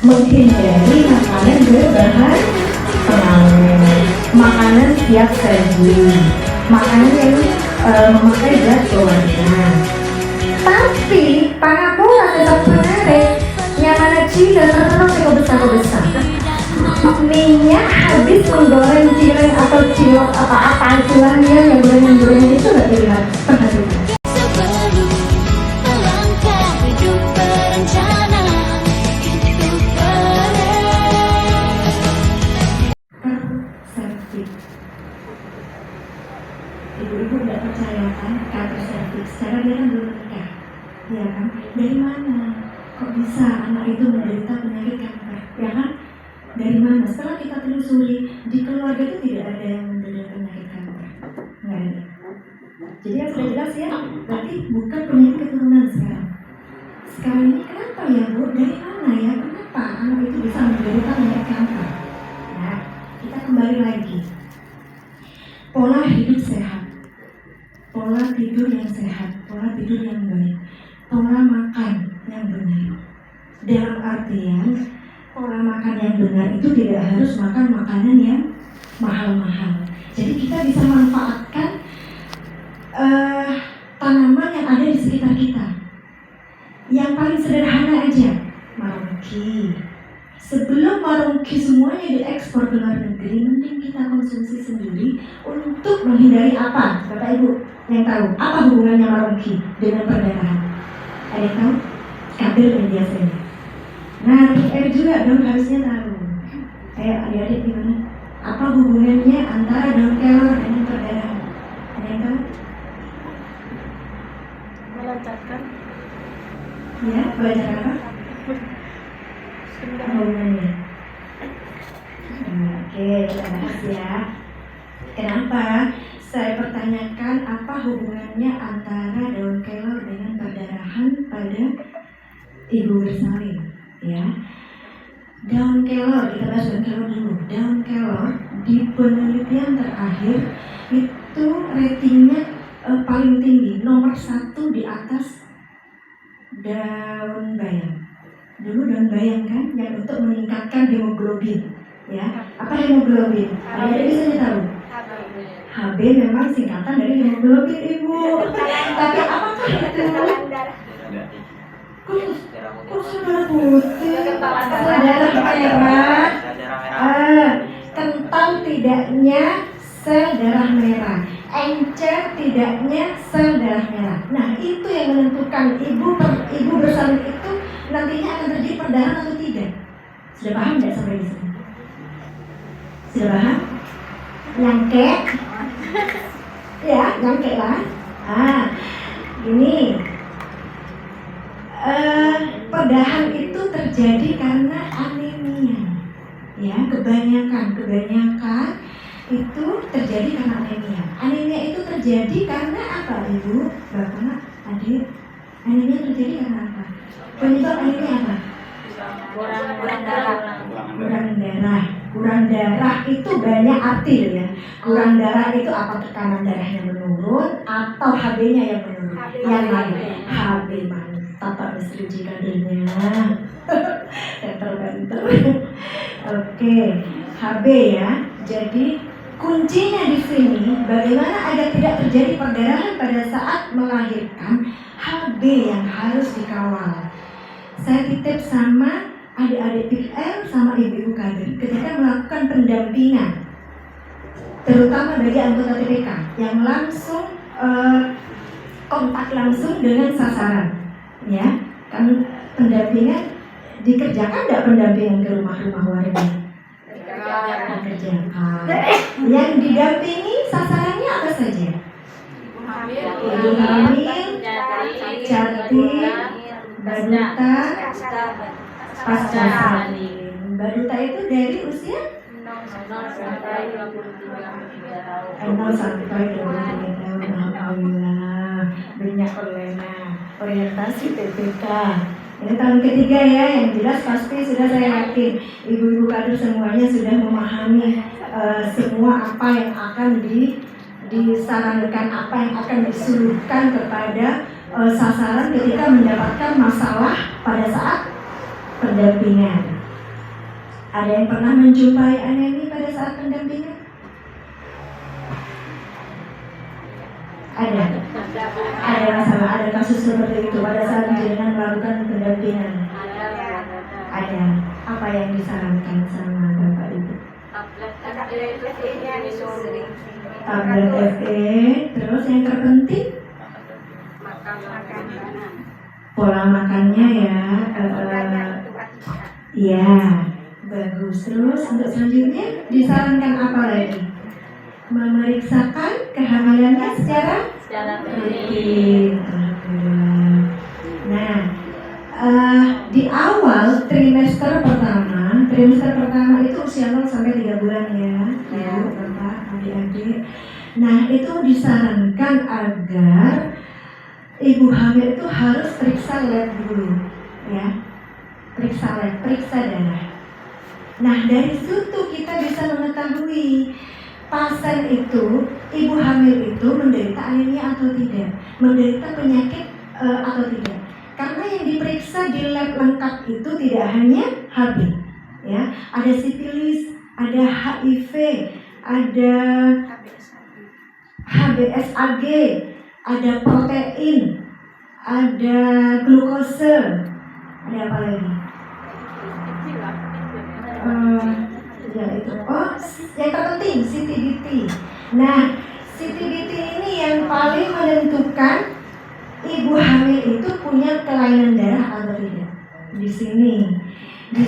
menghindari makanan berbahan pengawet, makanan siap saji, makanan yang memakai zat pewarna. Tapi pangapungan tetap menarik, nyamana Cina terkenal besar. Minyak habis menggoreng cireng atau cilok apa-apa istilahnya yang goreng-goreng itu nggak dilihat pernah dilihat. Ibu-ibu nggak percaya kan kanker serviks secara dia kan belum menikah, ya kan? Dari mana kok bisa anak itu menderita penyakit kanker, ya kan? Dari mana? Setelah kita telusuri di keluarga itu tidak ada yang menderita penyakit kanker, nggak ada. Jadi yang sudah jelas ya, berarti bukan penyakit keturunan sekarang. Sekarang ini kenapa ya Bu? Dari mana ya? Kenapa anak itu bisa menderita penyakit kanker? Nah, kita kembali lagi. Pola hidup sehat, pola tidur yang sehat, pola tidur yang baik, pola makan yang benar. Dalam artian pola makan yang benar itu tidak harus makan makanan yang mahal-mahal. Jadi kita bisa manfaatkan tanaman yang ada di sekitar kita. Yang paling sederhana aja, marongki. Sebelum marongki semuanya diekspor ke luar negeri, mending kita konsumsi sendiri untuk menghindari apa? Bapak Ibu yang tahu, apa hubungannya marongki dengan perdarahan? Ada yang tahu? Kader dan biasanya. Nah, PR juga dong harusnya tahu. Kayak adik-adik gimana? Apa hubungannya antara daun kelor dengan perdarahan? Ada yang tahu? Melancarkan. Ya, belajar apa? Hubungannya. Oke, kita bahas ya. Kenapa saya pertanyakan apa hubungannya antara daun kelor dengan perdarahan pada ibu bersalin? Ya, daun kelor, kita bahas daun kelor dulu. Daun kelor di penelitian terakhir itu ratingnya paling tinggi, nomor 1 di atas daun bayam. Dulu daun bayam kan yang untuk meningkatkan hemoglobin, ya. Apa hemoglobin? Ada bisa tahu? HB memang singkatan dari hemoglobin Ibu. Tapi apakah itu? Kok saudara putih? Saudara merah? Kental tidaknya sel darah merah, encer tidaknya sel darah merah. Nah itu yang menentukan ibu bersalin itu nantinya akan terjadi perdarahan atau tidak. Sudah paham nggak sampai di sini? Sudah paham? Nyangke? Ya, nyangke lah. Ini perdarahan itu terjadi karena anemia. Ya, kebanyakan itu terjadi karena anemia. Anemia itu terjadi karena apa, Ibu, Bapak, Adik? Anemia terjadi karena apa? Penyebab anemia apa? Kurang darah itu banyak arti ya. Kurang darah itu apa? Tekanan darahnya menurun atau HB-nya yang menurun? Yang lain. HB mantap Pak Mesri kadernya. Banter. Oke, HB ya. Jadi kuncinya di sini bagaimana agar tidak terjadi perdarahan pada saat melahirkan. HB yang harus dikawal. Saya titip sama adik-adik PR sama ibu-ibu kader ketika melakukan pendampingan, terutama bagi anggota TPK yang langsung kontak langsung dengan sasaran, ya kan. Pendampingan dikerjakan nggak pendampingan ke rumah-rumah warga? Dikerjakan. Yang didampingi sasarannya apa saja? Ibu hamil, jatim, baduta, pasca salin. Baduta itu dari usia 0 sampai 23 tahun. Alhamdulillah. Banyak orientasi TPK. Ini tahun ketiga ya, yang jelas pasti sudah saya yakin ibu-ibu kader semuanya sudah memahami semua apa yang akan disarankan, apa yang akan disuruhkan kepada sasaran ketika mendapatkan masalah pada saat pendampingan. Ada yang pernah menjumpai anemi pada saat pendampingan? Ada masalah, ada kasus seperti itu pada saat jenengan melakukan pendampingan? Ada. Apa yang disarankan sama Bapak Ibu? Tablet FE. Terus yang terpenting pola makannya ya. Iya, bagus. Terus untuk selanjutnya disarankan apa lagi? Memeriksakan kehamilannya secara rutin. Nah, di awal trimester pertama itu usia 0 sampai 3 bulan ya, Ibu, Bapak, adik-adik. Nah, itu disarankan agar ibu hamil itu harus periksa lab dulu, ya, periksa lab, periksa darah. Nah, dari situ kita bisa mengetahui pasien itu, ibu hamil itu menderita anemia atau tidak, menderita penyakit atau tidak. Karena yang diperiksa di lab lengkap itu tidak hanya HB, ya, ada sifilis, ada HIV, ada HBsAg, ada protein, ada glukose, ada apa lagi? Ya itu. Oh, yang terpenting CTBT. Nah, CTBT ini yang paling menentukan ibu hamil itu punya kelainan darah atau tidak. Di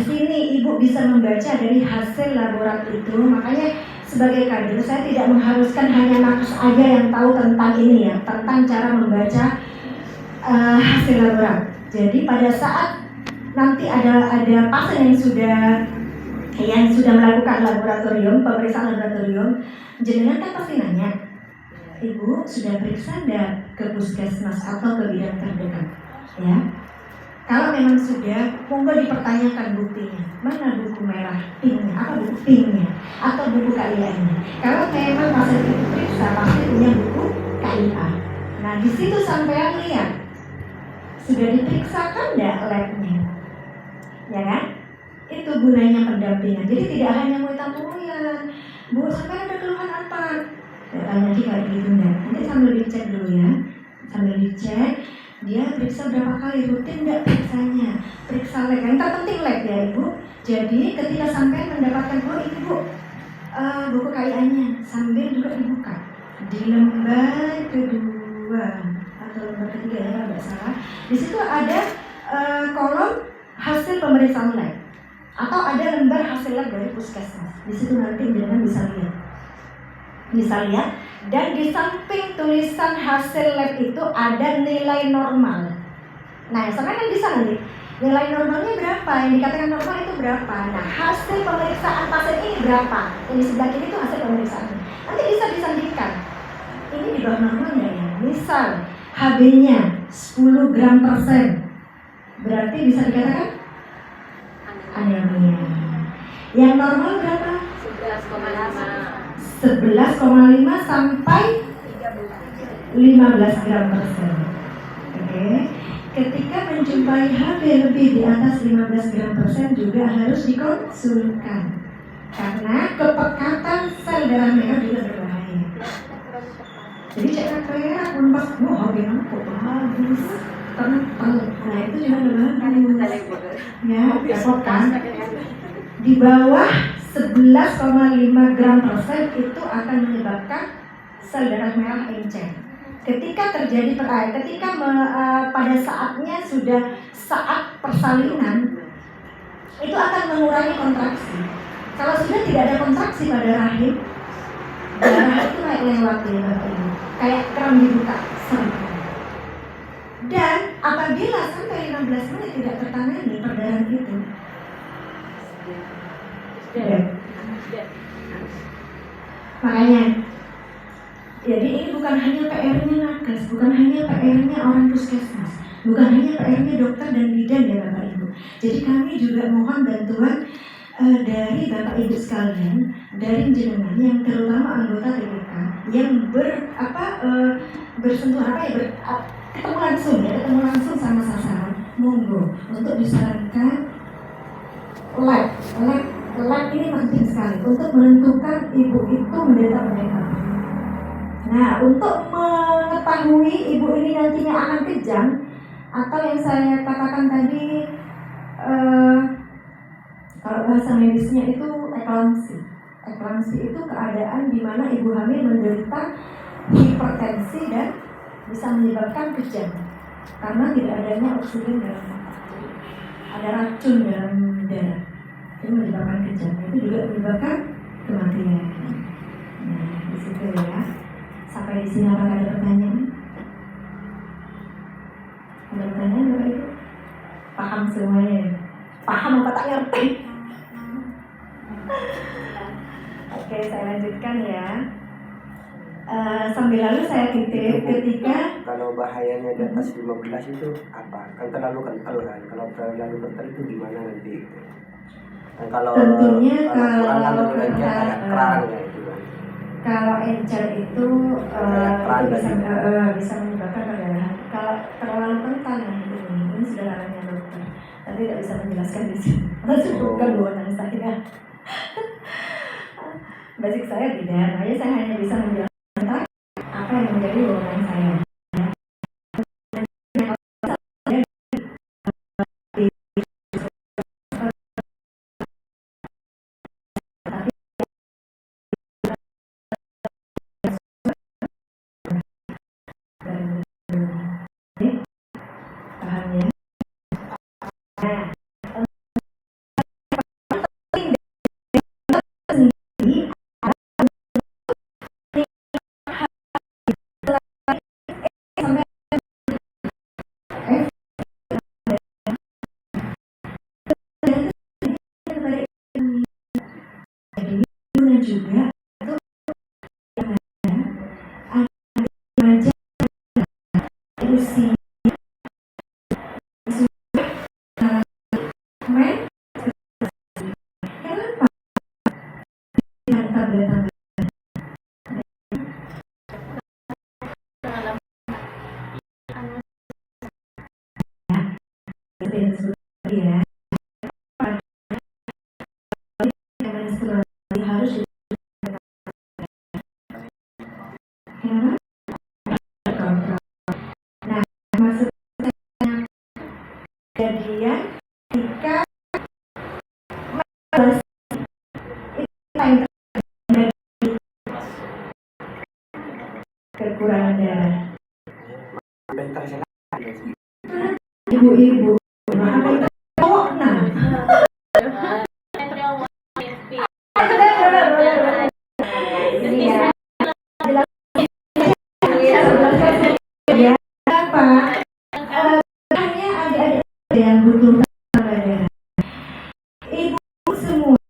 sini ibu bisa membaca dari hasil laborat itu. Makanya sebagai kader saya tidak mengharuskan hanya nakes aja yang tahu tentang ini ya, tentang cara membaca hasil laborat. Jadi pada saat nanti ada pasien yang sudah melakukan pemeriksaan laboratorium, jenengan kan pasti nanya, Ibu sudah periksa enggak ke puskesmas atau ke bidang terdekat, ya? Kalau memang sudah, monggo dipertanyakan buktinya. Mana buku merah pinknya, apa buku pinknya, atau buku KIA-nya. Kalau memang pasien itu periksa, pasti punya buku KIA. Nah, di situ sampean lihat sudah diperiksakan enggak labnya, ya kan? Itu gunanya pendampingan. Jadi tidak hanya mau tampungan, Bu, sampai ada keluhan apa? Tanya kayak gitu enggak? Nanti sambil dicek dulu ya. Sambil dicek, dia periksa berapa kali, rutin enggak periksanya? Periksa lab, yang terpenting lab ya Ibu. Jadi ketika sampai mendapatkan ini Bu, buku KIA-nya sambil juga dibuka di lembar kedua atau lembar ketiga ya kalau nggak salah. Di situ ada kolom hasil pemeriksaan lab. Atau ada lembar hasil lab dari puskesmas. Di situ nanti jenengan bisa lihat, dan di samping tulisan hasil lab itu ada nilai normal. Nah, sampai kan bisa nanti nilai normalnya berapa, yang dikatakan normal itu berapa. Nah, hasil pemeriksaan pasien ini berapa, yang di sebelah kiri itu hasil pemeriksaan. Nanti bisa disandingkan, ini di bawah normal nggak ya. Misal HB-nya 10 gram per sen, berarti bisa dikatakan anemia. Yang normal berapa? 11,5 sampai 15 gram per sen. Oke. Ketika menjumpai HB lebih di atas 15 gram per sen juga harus dikonsulkan. Karena kepekatan sel darah merah juga berbahaya. Jadi cek merah pun pas HB kok bagus, kental. Nah, itu juga bagus. Ya, repot kan? Di bawah 11,5 gram per sen itu akan menyebabkan sel darah merah encer. Ketika terjadi pada saatnya sudah saat persalinan, itu akan mengurangi kontraksi. Kalau sudah tidak ada kontraksi pada rahim, darah itu kayak lewat ya Bapak Ibu, kayak keran dibuka. Dan apabila sampai 15 menit tidak tertangani perdarahan itu, makanya, jadi ini bukan hanya PR-nya nakes, bukan hanya PR-nya orang puskesmas, bukan hanya PR-nya dokter dan bidan ya Bapak Ibu. Jadi kami juga mohon bantuan dari Bapak Ibu sekalian, dari jenengan yang terutama anggota TPK yang bersentuhan ketemu langsung sama sasaran, monggo untuk disarankan lab lab ini penting sekali untuk menentukan ibu itu menderita penyakit apa. Nah, untuk mengetahui ibu ini nantinya akan kejang atau yang saya katakan tadi kalau bahasa medisnya itu eklamsi. Eklamsi itu keadaan di mana ibu hamil menderita hipertensi dan bisa menyebabkan kejang karena tidak adanya oksigen dalam ada racun dalam darah, itu menyebabkan kejang. Itu juga menyebabkan kematian. Nah, di situ ya. Sampai di sini apakah ada pertanyaan? Ada pertanyaan Bapak Ibu? Paham semuanya? Paham apa tak ngerti? Oke, saya lanjutkan ya. Sambil lalu saya titip ketika kalau bahayanya di atas 15 itu apa? Kan terlalu kental kan. Kalau terlalu kental itu gimana nanti? Dan kalau tentunya kurang kan kalau kayak keran ya itu kan. Kalau encer itu bisa menyebabkan perdarahan. Kalau terlalu kental nah ini sudah ranahnya dokter. Tapi tidak bisa menjelaskan di sini. Itu bukan wewenang saya. Basic saya tidak. Makanya saya hanya bisa menjelaskan apa yang menjadi wewenang saya. Juga kejadian ketika kekurangan darah. Ibu-ibu, yang butuh darah. Ibu semua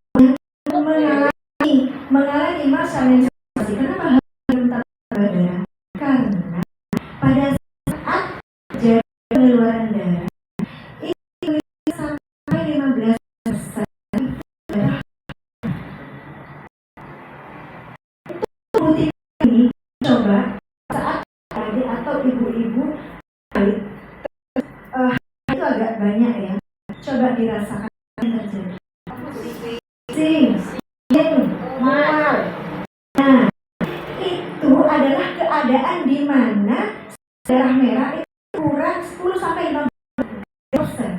mengalami masa menstruasi. Kenapa harus minta darah? Karena pada saat terjadi pengeluaran darah itu sampai 15%. Bukti ini coba saat adik atau ibu-ibu itu agak banyak ya. Coba dirasakan yang terjadi. Nah, itu adalah keadaan di mana darah merah itu kurang 10 sampai 15%.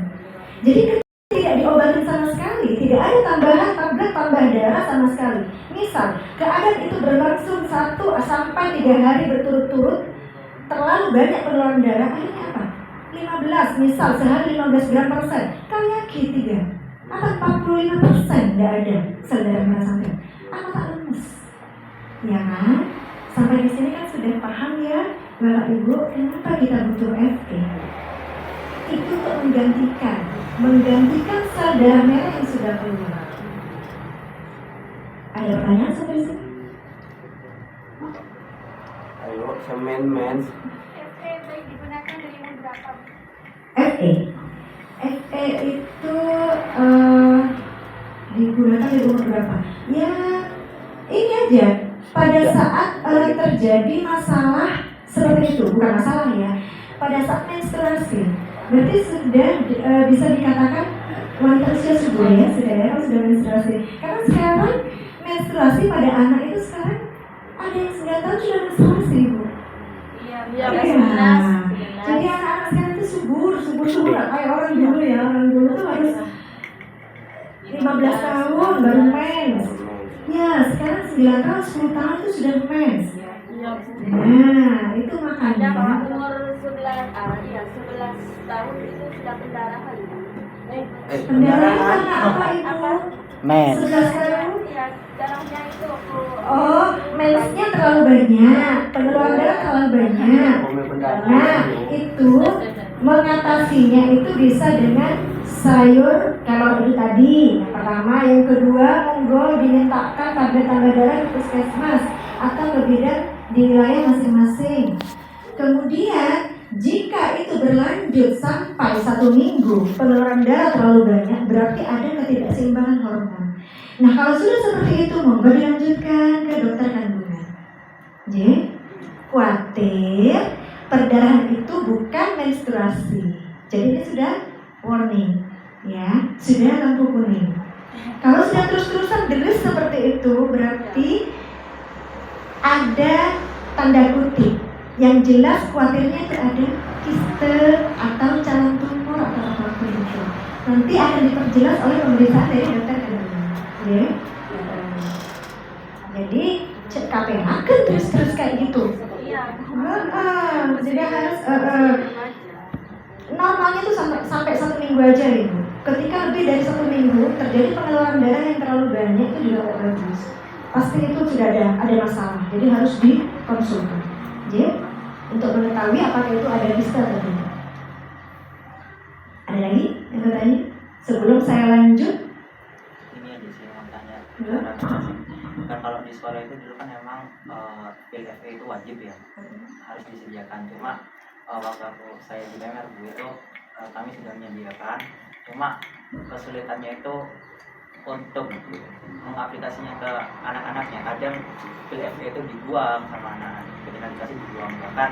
Jadi tidak diobatin sama sekali, tidak ada tambahan tablet tambah darah sama sekali. Misal keadaan itu berlangsung 1 sampai 3 hari berturut-turut, terlalu banyak pengeluaran darah, akhirnya apa? 15, misal sehari 15 gram persen, kali 3 atau 45% tidak ada sel darah merah sampai. Apa tak lemes? Ya kan? Sampai di sini kan sudah paham ya, Bapak Ibu, kenapa kita butuh FT? Itu untuk menggantikan sel darah merah yang sudah keluar. Ada pertanyaan sampai sini? Ayo, semen. FE baik digunakan dari umur berapa? FE itu digunakan dari umur berapa? Ya, ini aja. Pada saat terjadi masalah seperti itu, bukan masalah ya. Pada saat menstruasi, berarti sudah bisa dikatakan wanita usia subur ya sudah menstruasi. Karena sekarang menstruasi pada anak itu sekarang ada yang 9 tahun sudah menstruasi ibu. Iya, Iya. 11. Jadi anak-anak sekarang itu subur nggak kayak orang dulu ya. Orang dulu tuh harus 15 tahun baru mens. Ya sekarang 9 tahun 10 tahun itu sudah mens. Nah itu Ada makanya umur 11 tahun itu sudah pendarahan. pendarahan karena apa ibu? Men. 11 tahun. Iya, darahnya itu Oh, mensnya terlalu banyak, pengeluaran darah terlalu banyak. Nah, itu mengatasinya itu bisa dengan sayur kalau itu tadi yang pertama, yang kedua monggo dimintakan tablet tambah darah ke puskesmas atau ke bidan di wilayah masing-masing. Kemudian jika itu berlanjut sampai 1 minggu pengeluaran darah terlalu banyak, berarti ada ketidakseimbangan hormon. Nah kalau sudah seperti itu monggo dilanjutkan ke dokter kandungan. Khawatir perdarahan itu bukan menstruasi. Jadi ini sudah warning, ya, sudah lampu kuning. Kalau sudah terus-terusan deres seperti itu, berarti ada tanda kutip yang jelas khawatirnya itu ada kiste atau calon tumor atau apapun itu. Nanti akan diperjelas oleh pemeriksaan dari dokter kandungan. Jadi KPH kan terus kayak gitu. iya. Jadi harus normalnya tuh sampai 1 minggu aja ibu. Ketika lebih dari 1 minggu terjadi pengeluaran darah yang terlalu banyak itu juga tidak bagus. Pasti itu sudah ada masalah. Jadi harus dikonsulkan. Untuk mengetahui apakah itu ada kista atau tidak. Ada lagi yang bertanya? Sebelum saya lanjut. Ini aja sih mau tanya. Ya. Kan kalau di sekolah itu dulu kan emang pil FE itu wajib ya, harus disediakan. Cuma waktu saya di MR itu kami sudah menyediakan. Cuma kesulitannya itu untuk mengaplikasinya ke anak-anaknya. Kadang pil FE itu dibuang sama anak, ketika dikasih dibuang. Bahkan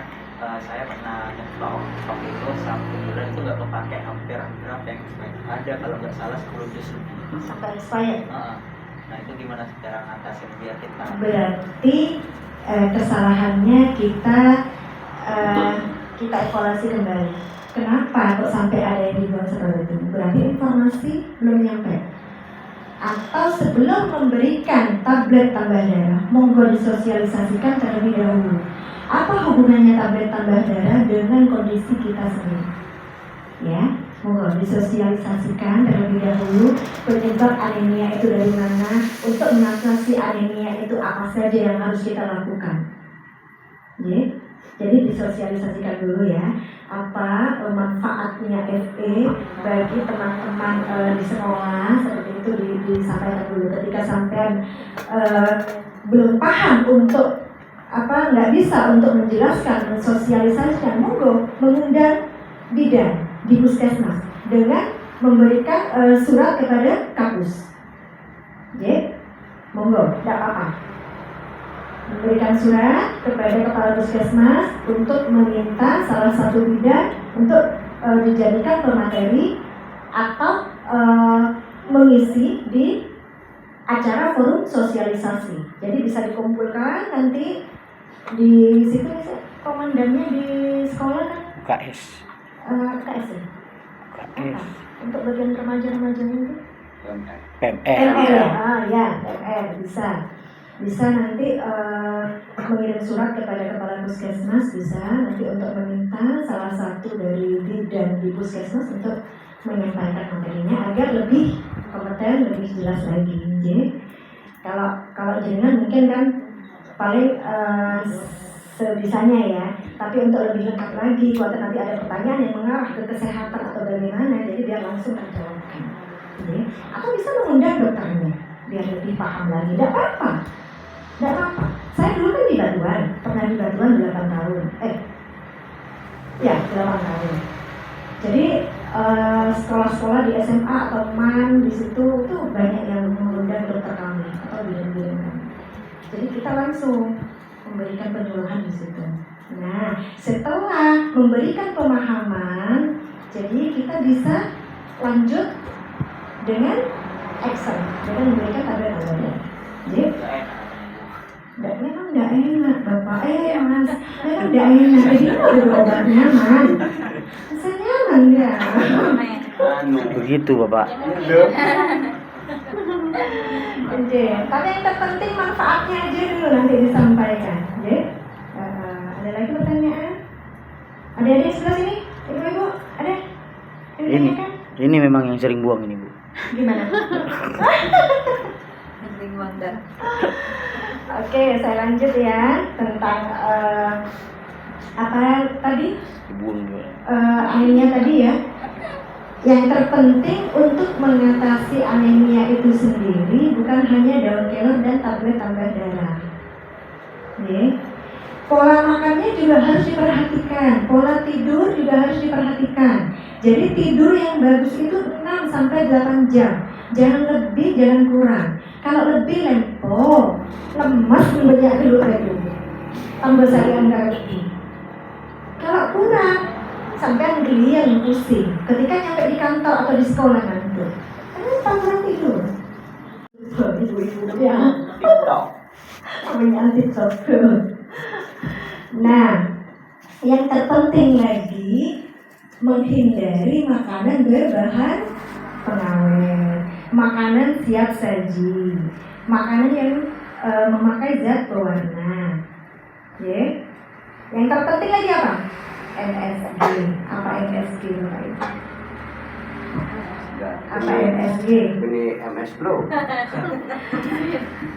saya pernah nyetok waktu itu 1 bulan itu nggak kepake, hampir berapa yang ada kalau nggak salah 10 dus lebih. Sampai expired. Nah itu gimana cara ngatasin biar kita? Berarti kesalahannya kita evaluasi kembali. Kenapa kok sampai ada yang dibuang seperti itu? Berarti informasi belum nyampe. Atau sebelum memberikan tablet tambah darah, monggo disosialisasikan terlebih dahulu. Apa hubungannya tablet tambah darah dengan kondisi kita sendiri? Ya, monggo disosialisasikan terlebih dahulu penyebab anemia itu dari mana, untuk mengatasi anemia itu apa saja yang harus kita lakukan. Jadi disosialisasikan dulu ya, apa manfaatnya FE bagi teman-teman di sekolah, seperti itu disampaikan dulu. Ketika sampean belum paham untuk nggak bisa untuk menjelaskan, mensosialisasikan, monggo mengundang bidan di puskesmas dengan memberikan surat kepada kapus. Monggo, tidak apa-apa. Memberikan surat kepada kepala puskesmas untuk meminta salah satu bidan untuk dijadikan pemateri atau mengisi di acara forum sosialisasi. Jadi bisa dikumpulkan nanti di situ, komandannya di sekolah kan KS. KS ya? Apa? Untuk bagian remaja-remaja itu? PMR. Ya, PMR bisa nanti mengirim surat kepada kepala puskesmas, bisa nanti untuk meminta salah satu dari bidan di puskesmas untuk menyampaikan materinya agar lebih kompeten, lebih jelas lagi. Kalau jenengan mungkin kan paling sebisanya ya, tapi untuk lebih lengkap lagi, kalau nanti ada pertanyaan yang mengarah ke kesehatan atau bagaimana, jadi biar langsung terjawabkan. Atau bisa mengundang dokternya biar lebih paham lagi. Tidak apa-apa. Saya dulu kan di Batuan, pernah di Batuan 8 tahun. 8 tahun. Jadi sekolah-sekolah di SMA atau MAN di situ tuh banyak yang mengundang dokter kami atau bidan-bidan kami. Jadi kita langsung memberikan penyuluhan di situ. Nah, setelah memberikan pemahaman, jadi kita bisa lanjut dengan action, dengan memberikan tanda-tanda darah. Jadi memang tidak enak Bapak, Mas, memang tidak enak. Jadi udah obatnya Mas, saya nyaman ya. Begitu Bapak. Oke, tapi yang terpenting manfaatnya aja dulu nanti disampaikan. Oke, ada lagi pertanyaan? Ada yang sebelah sini, ibu-ibu, ada? Ini memang yang sering buang ini Bu. Gimana? Sering buang darah. Oke, saya lanjut ya tentang apa tadi? Dibuang juga. Anemia tadi ya. Yang terpenting untuk mengatasi anemia itu sendiri bukan hanya daun kelor dan tablet tambah darah. Oke. Pola makannya juga harus diperhatikan, pola tidur juga harus diperhatikan. Jadi tidur yang bagus itu 6 sampai 8 jam. Jangan lebih, jangan kurang. Kalau lebih lempo, lemas banyak dulu lagi. Tambah sarian lagi. Kalau kurang, sampai geli yang pusing. Ketika nyampe di kantor atau di sekolah ngantuk. Kenapa kurang tidur? Ibu-ibu ya. Namanya TikTok. Nah, yang terpenting lagi menghindari makanan berbahan pengawet, makanan siap saji, makanan yang memakai zat pewarna. Oke. Yang terpenting lagi apa? MSG. Apa MSG Bapak Ibu? Apa MSG? Ini MS Glow.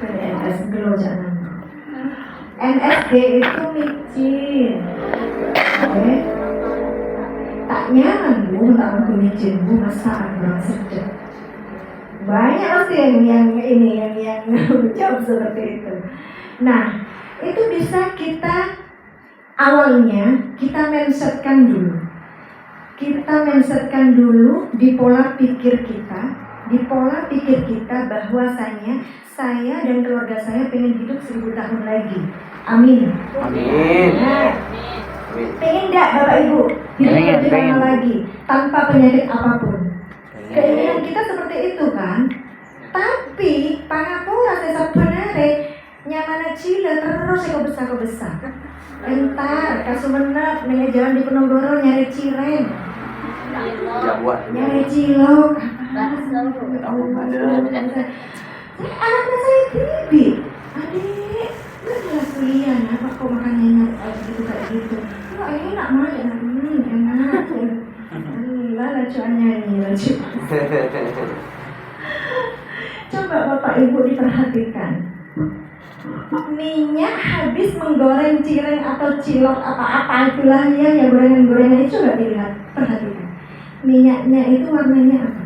Ini MS Glow jangan. MSG itu micin. Oke. Tak nyaman Bu, tak mau micin Bu, masakan kurang sedap. Banyak pasti yang jawab seperti itu. Nah, itu bisa kita awalnya kita mindsetkan dulu. Kita mindsetkan dulu di pola pikir kita. Di pola pikir kita bahwasanya saya dan keluarga saya pengen hidup 1000 tahun lagi. Amin. Amin. Nah, pengen enggak Bapak Ibu hidup lebih lama lagi tanpa penyakit apapun? Keinginan kita seperti itu kan? Tapi pangapura saya sebenarnya nyaman cile terus kok besar. Entar kasumenep ning jalan di Penogoro nyari cireng. Nyari cilok. Anaknya saya bibi. Adik, lu jelas kuliah apa kok makannya kayak gitu. Wah enak mah enak. Lah cuannya ini Coba Bapak Ibu diperhatikan. Minyak habis menggoreng cireng atau cilok apa-apa itulah ya, yang gorengan-gorengan itu coba dilihat, perhatikan. Minyaknya itu warnanya apa?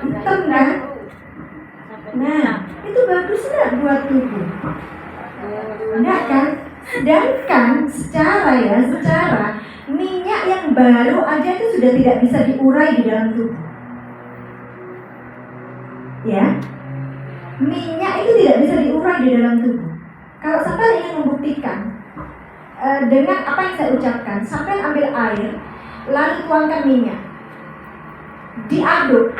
Hitam kan? Nah, itu bagus nggak buat tubuh? Enggak kan? Sedangkan secara minyak yang baru aja itu sudah tidak bisa diurai di dalam tubuh. Ya, minyak itu tidak bisa diurai di dalam tubuh. Kalau sampai ingin membuktikan dengan apa yang saya ucapkan, sampai ambil air, lalu tuangkan minyak, aduk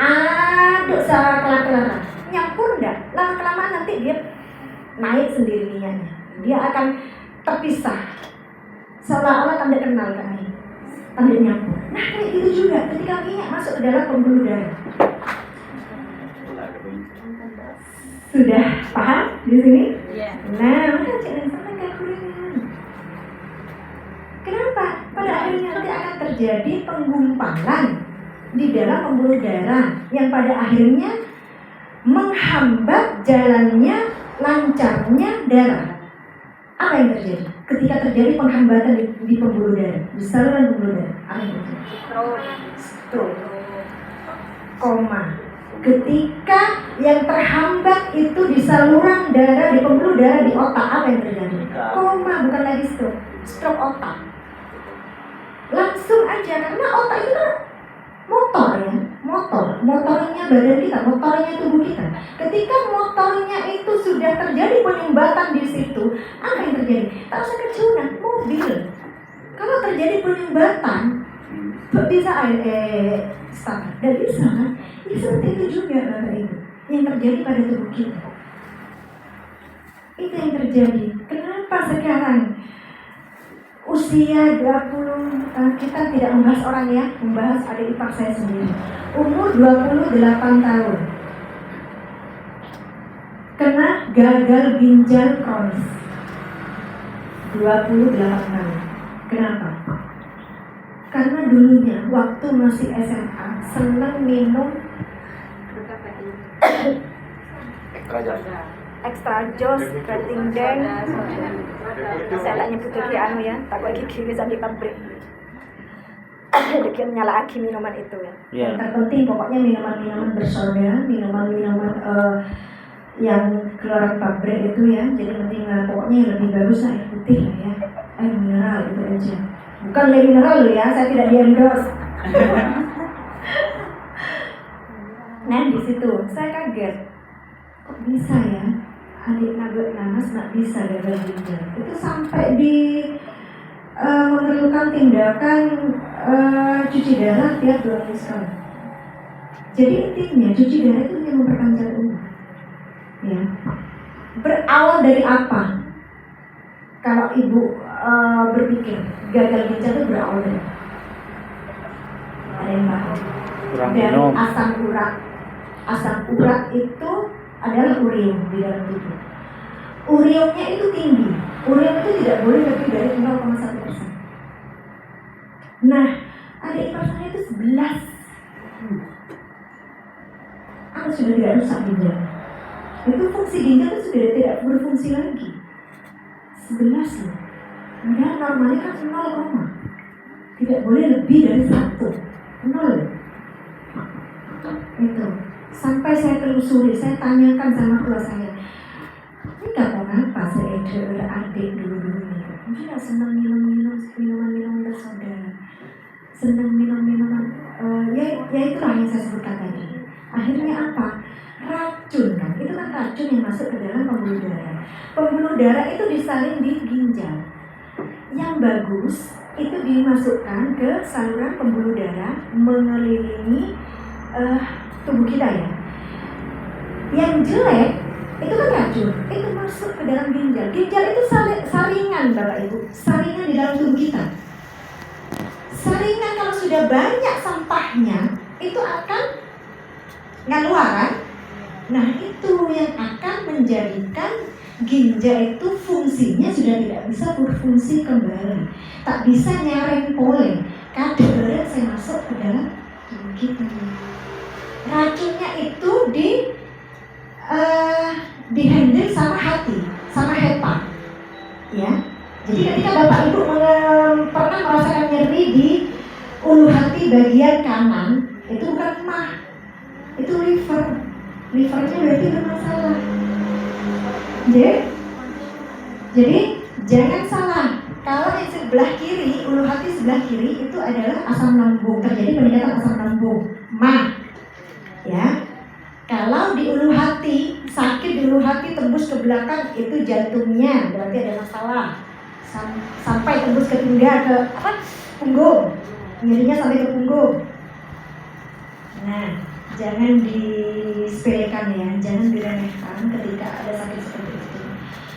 secara pelan-pelan, nyampur enggak? Lama kelamaan nanti dia naik sendiri minyaknya, dia akan terpisah, seolah-olah tanda kenal kan ini, tanda nyampur. Nah kayak gitu juga ketika minyak masuk ke dalam pembuluh darah. Sudah paham di sini? Iya. Nah, maka jangan sampai kekurangan. Kenapa? Pada akhirnya nanti akan terjadi penggumpalan di dalam pembuluh darah yang pada akhirnya menghambat jalannya lancarnya darah. Apa yang terjadi? Ketika terjadi penghambatan di pembuluh darah, di saluran pembuluh darah, apa yang terjadi? Stroke, koma. Ketika yang terhambat itu di saluran darah, di pembuluh darah di otak, apa yang terjadi? Koma, bukan lagi stroke, stroke otak. Langsung aja, karena otak itu kan motornya badan kita, motornya tubuh kita. Ketika motornya itu sudah terjadi penyumbatan di situ, apa yang terjadi? Tak usah kecuna, mobil. Kalau terjadi penyumbatan Bisa standar, dan bisa kan? Ya seperti itu juga Bapak Ibu yang terjadi pada tubuh kita. Itu yang terjadi. Kenapa sekarang usia 20, kita tidak membahas orang ya, membahas adik ipar saya sendiri. Umur 28 tahun. Kena gagal ginjal kronis. 28 tahun. Kenapa? Karena dulunya waktu masih SMA senang minum extra jos, creatine dan saya tak nyebut gigi anu ya, tak gigi bisa di pabrik. Gigi nyala lagi minuman itu ya. Yang terpenting pokoknya minuman-minuman bersoda, minuman-minuman yang keluaran pabrik itu ya. Jadi penting pokoknya yang lebih bagus air putih lah ya, air mineral itu aja. Bukan air mineral loh ya, saya tidak di-endorse. Nah di situ saya kaget, kok bisa ya adik Namas nggak bisa gagal ginjal. Itu sampai memerlukan tindakan cuci darah tiap 2 minggu sekali. Jadi intinya cuci darah itu hanya memperpanjang umur. Ya. Berawal dari apa? Kalau ibu berpikir gagal ginjal itu berawal dari ada yang tahu? Kurang Dari minum. asam urat. Asam urat itu adalah urium di dalam tubuh. Uriumnya itu tinggi. Urium itu tidak boleh lebih dari 0,1%. Nah, adik ipar saya itu 11. Aku sudah tidak rusak ginjal. Itu fungsi ginjal itu sudah tidak berfungsi lagi. 11 loh. Padahal normalnya kan 0, tidak boleh lebih dari 1. 0. Itu. Sampai saya telusuri, saya tanyakan sama tua saya, ini kenapa saya adik dulu-dulunya? Mungkin gak senang minuman bersoda, senang minuman ya itulah yang saya sebutkan tadi. Akhirnya apa? Racun kan? Itu kan racun yang masuk ke dalam pembuluh darah. Pembuluh darah itu disalin di ginjal. Yang bagus itu dimasukkan ke saluran pembuluh darah mengelilingi tubuh kita ya. Yang jelek itu kan racun, itu masuk ke dalam ginjal. Ginjal itu saringan Bapak Ibu, saringan di dalam tubuh kita. Saringan kalau sudah banyak sampahnya itu akan ngeluar kan? Nah itu yang akan menjadikan ginjal itu fungsinya sudah tidak bisa berfungsi kembali, tak bisa nyareng polen kadar saya masuk ke dalam tubuh kita. Racunnya itu dihandle sama hati, sama hepa, ya. Jadi ketika Bapak Ibu pernah merasakan nyeri di ulu hati bagian kanan, itu bukan mah, itu livernya berarti bermasalah. Jadi jangan salah. Kalau yang sebelah kiri, ulu hati sebelah kiri itu adalah asam lambung, terjadi peningkatan asam lambung, mah. Ya, kalau di ulu hati, sakit di ulu hati tembus ke belakang itu jantungnya, berarti ada masalah. Sampai tembus ke punggung, nyerinya sampai ke punggung. Nah, jangan disepelekan ya, jangan diremehkan ketika ada sakit seperti itu.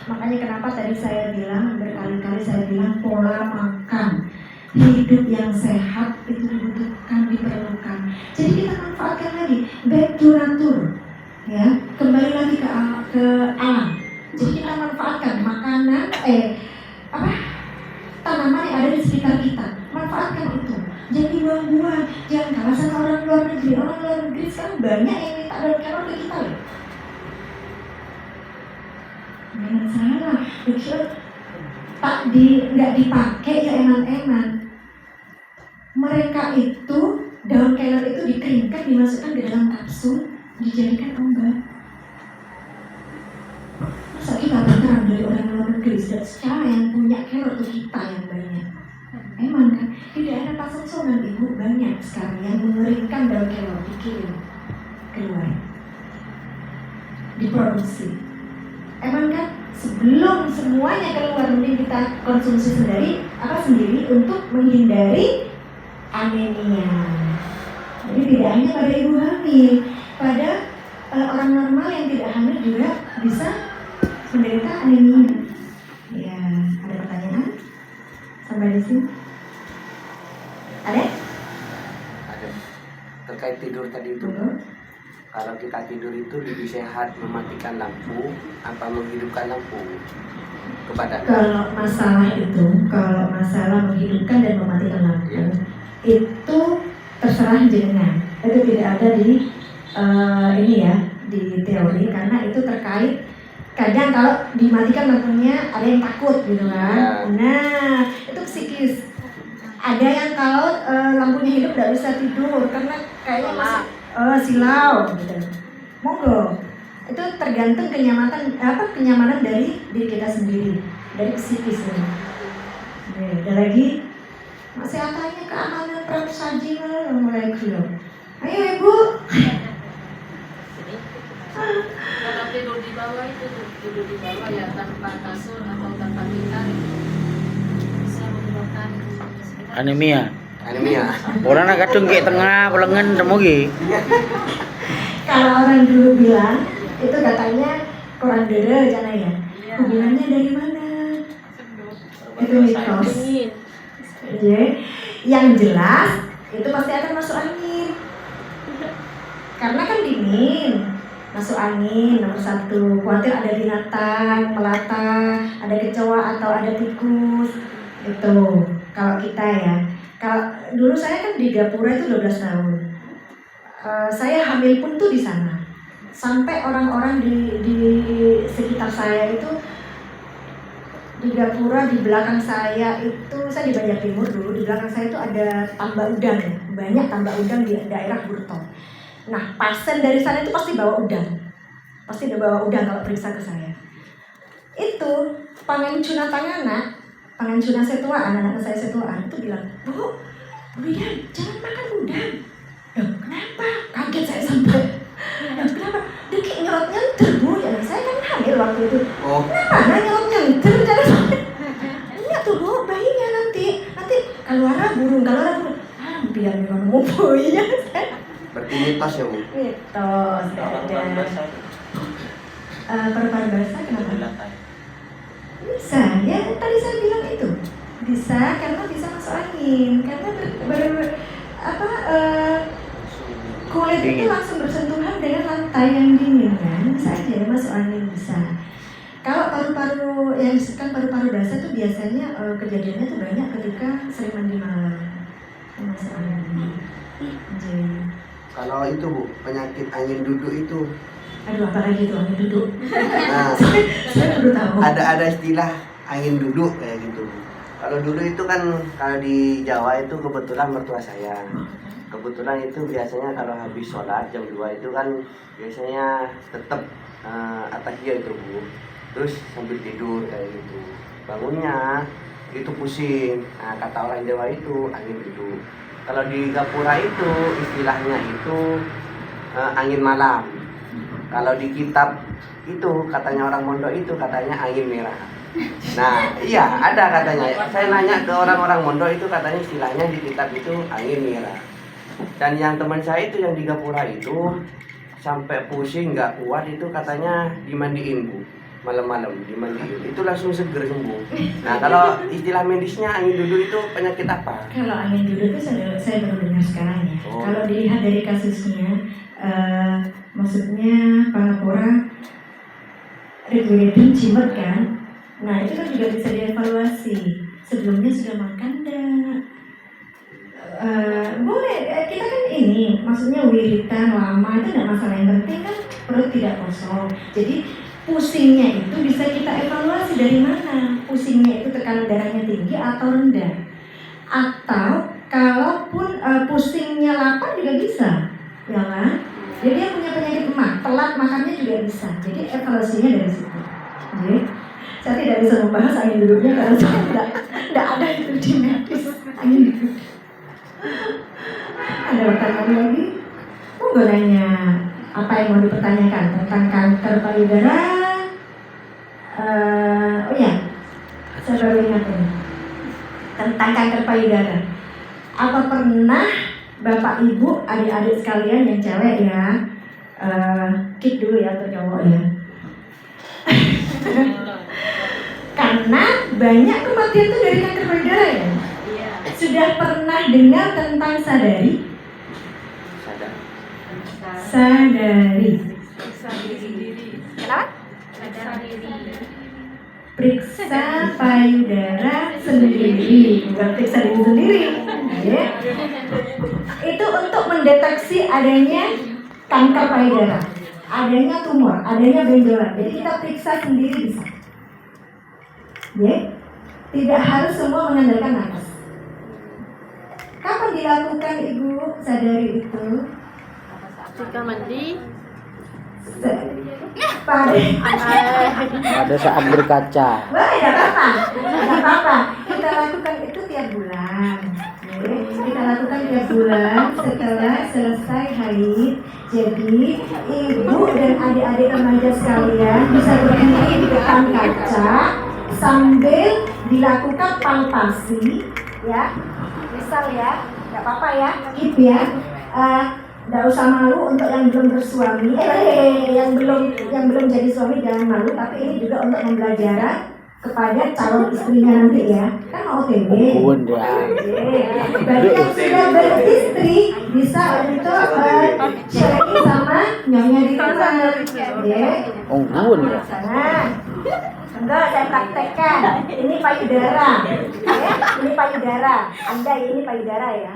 Makanya kenapa tadi saya bilang, berkali-kali saya bilang pola makan, hidup yang sehat itu dibutuhkan, diperlukan. Jadi kita manfaatkan lagi, back to nature, ya, kembali lagi ke alam. Jadi kita manfaatkan makanan, tanaman yang ada di sekitar kita, manfaatkan itu. Jangan dibuang-buang, jangan kalah sama orang luar negeri. Orang luar negeri sekarang banyak yang minta daun kelor ke kita loh. Jangan salah, nggak dipakai ya eman-eman. Mereka itu daun kelor itu dikeringkan, dimasukkan ke dalam kapsul, dijadikan obat. Masa kita berterang dari orang luar negeri, secara yang punya kelor itu kita yang banyak. Emang kan, di daerah Pasongsongan ibu banyak sekarang yang mengeringkan daun kelor, dikirim keluar, diproduksi. Emang kan, sebelum semuanya keluar mending kita konsumsi sendiri untuk menghindari anemia. Jadi tidak hanya pada ibu hamil, pada orang normal yang tidak hamil juga bisa menderita anemia. Ya, ada pertanyaan? Sampai di sini? Ada? Ada. Terkait tidur tadi itu, kalau kita tidur itu lebih sehat mematikan lampu apa menghidupkan lampu ke badan? Kalau masalah menghidupkan dan mematikan lampu, Iya. itu terserah jenengan. Itu tidak ada di ini ya, di teori, karena itu terkait. Kadang kalau dimatikan lampunya ada yang takut gitu kan. Iya. Nah, itu psikis. Ada yang kalau lampunya hidup tidak bisa tidur karena kayaknya masih silau gitu. Monggo. Itu tergantung kenyamanan dari diri kita sendiri, dari psikis ini. Ada lagi kesehatannya, keamanan, prasaji mulai kilo. Ayo ibu. Kalau tidur di bawah itu tidur di bawah ya tanpa kasur atau tanpa tikar bisa menyebabkan Anemia. Anemia. Orang nak kacung ke tengah pelengan temugi. Kalau orang dulu bilang itu katanya kurang dere jangan ya. Hubungannya dari mana? Itu mitos. dingin. Ya. Yang jelas itu pasti akan masuk angin. Karena kan dingin, masuk angin nomor satu. Khawatir ada binatang melata, ada kecoa atau ada tikus. Itu kalau kita ya. Kalau dulu saya kan di Gapura itu 12 tahun. Saya hamil pun tuh di sana. Sampai orang-orang di sekitar saya itu di Gapura, di belakang saya itu, saya di Banjar Timur dulu, di belakang saya itu ada tambak udang, banyak tambak udang di daerah Burton. Nah, pasien dari sana itu pasti bawa udang kalau periksa ke saya. Itu pangencuna setuaan, anak-anak saya setuaan itu bilang, Bu Widan, jangan makan udang. Loh, kenapa? Kaget saya sampai. Loh, kenapa? Dia kayak nyerot-nyenter, Bu. Ya, saya kan hamil waktu itu. Oh, Kenapa nyerot-nyenter? Enggak tuh, Bu, bayinya nanti keluar burung. Biar memang mau bayinya. berarti mitos ya, Bu? Mitos, Paru-paru basah itu paru-paru basah kenapa? dilantai. Bisa, ya tadi saya bilang itu bisa karena bisa masuk angin karena kulit itu Dingin. langsung bersentuhan dengan lantai yang dingin kan, bisa aja ya masuk angin bisa. Kalau paru-paru yang disebutkan paru-paru basah itu biasanya kejadiannya tuh banyak ketika sering mandi malam masuk angin. Jadi, Kalau itu, Bu, penyakit angin duduk itu, aduh apalagi itu angin duduk. nah, Saya baru tahu. ada istilah angin duduk kayak gitu. Kalau dulu itu kan kalau di Jawa itu kebetulan mertua saya. Kebetulan itu biasanya kalau habis sholat jam 2 itu kan biasanya tetap atahiyah itu, Bu. Terus sambil tidur kayak gitu. Bangunnya itu pusing. Nah, kata orang Jawa itu angin duduk. Kalau di Gapura itu istilahnya itu angin malam. Kalau di kitab itu katanya orang Mondo itu katanya angin merah. Nah, iya ada katanya. Saya nanya ke orang-orang Mondo itu katanya istilahnya di kitab itu angin merah. Dan yang teman saya itu yang di Gapura itu sampai pusing nggak kuat itu katanya dimandiin, Bu. Malam-malam dimandiin itu langsung seger sembuh. Nah, kalau istilah medisnya angin duduk itu penyakit apa? Kalau angin duduk itu saya baru dengar sekarang ya. Oh. Kalau dilihat dari kasusnya, maksudnya Pangapura Reguredin cimet kan. Nah itu kan juga bisa dievaluasi. Sebelumnya sudah makan enggak? Boleh, kita kan ini, maksudnya wiritan lama itu tidak masalah. Yang penting kan perut tidak kosong. Jadi pusingnya itu bisa kita evaluasi dari mana. Pusingnya itu tekanan darahnya tinggi atau rendah. Atau kalaupun pusingnya lapar juga bisa, ya kan? Jadi dia punya penyakit emah, telat makannya juga bisa. Jadi evaluasinya dari situ. Jadi saya tidak bisa membahas angin duduknya karena saya tidak ada itu di medis angin duduk. Ada pertanyaan lagi? Mau nanya apa yang mau dipertanyakan tentang kanker payudara? Oh ya, saya baru ingat ini tentang kanker payudara. Apa pernah Bapak Ibu, adik-adik sekalian yang cewek ya, kick dulu ya untuk cowok ya. Karena banyak kematian itu dari kanker payudara ya. Iya. Sudah pernah dengar tentang sadari? Sadar. Sadari. Periksa diri sendiri. Kenapa? Sadar diri. Periksa payudara sendiri, bukan periksa diri sendiri. Ya. Itu untuk mendeteksi adanya kanker payudara, adanya tumor, adanya benjolan. Jadi kita periksa sendiri bisa. Ya. Tidak harus semua mengandalkan nafas. Kapan dilakukan Ibu sadari itu? Jika mandi. Pada saat berkaca. Wah, ya apa-apa. Kita lakukan itu tiap bulan. Oke, kita lakukan tiap bulan setelah selesai haid. Jadi ibu dan adik-adik remaja sekalian bisa berdiri di depan kaca sambil dilakukan palpasi, ya. Misal ya, nggak apa-apa ya, keep ya. Nggak usah malu untuk yang belum bersuami, yang belum jadi suami jangan malu, tapi ini juga untuk pembelajaran kepada calon istrinya nanti ya, kan mau OTW. Bagi yang sudah beristri bisa untuk sharing sama nyonya di rumah, ya. Ungguan ya. Nah, enggak saya praktekkan. Ini payudara, ya. Ini payudara. Anda ini payudara ya.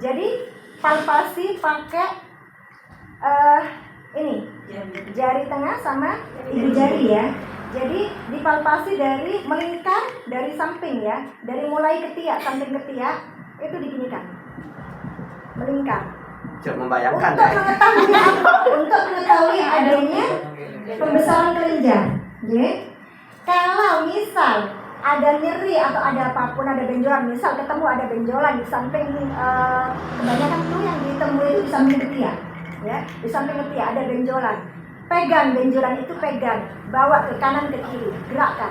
Jadi palpasi pakai ini jari tengah sama ibu jari ya. Jadi dipalpasi dari melingkar dari samping ya, dari mulai ketiak samping ketiak itu diginikan, melingkar. Coba membayangkan Untuk mengetahui apa? Untuk mengetahui adanya pembesaran kelenjar. Ya. Kalau misal ada nyeri atau ada apapun, ada benjolan, misal ketemu ada benjolan di samping, kebanyakan tuh yang ditemui itu di samping ketiak, ya, di samping ketiak ada benjolan. Pegang benjolan itu, pegang, bawa ke kanan ke kiri, gerakkan.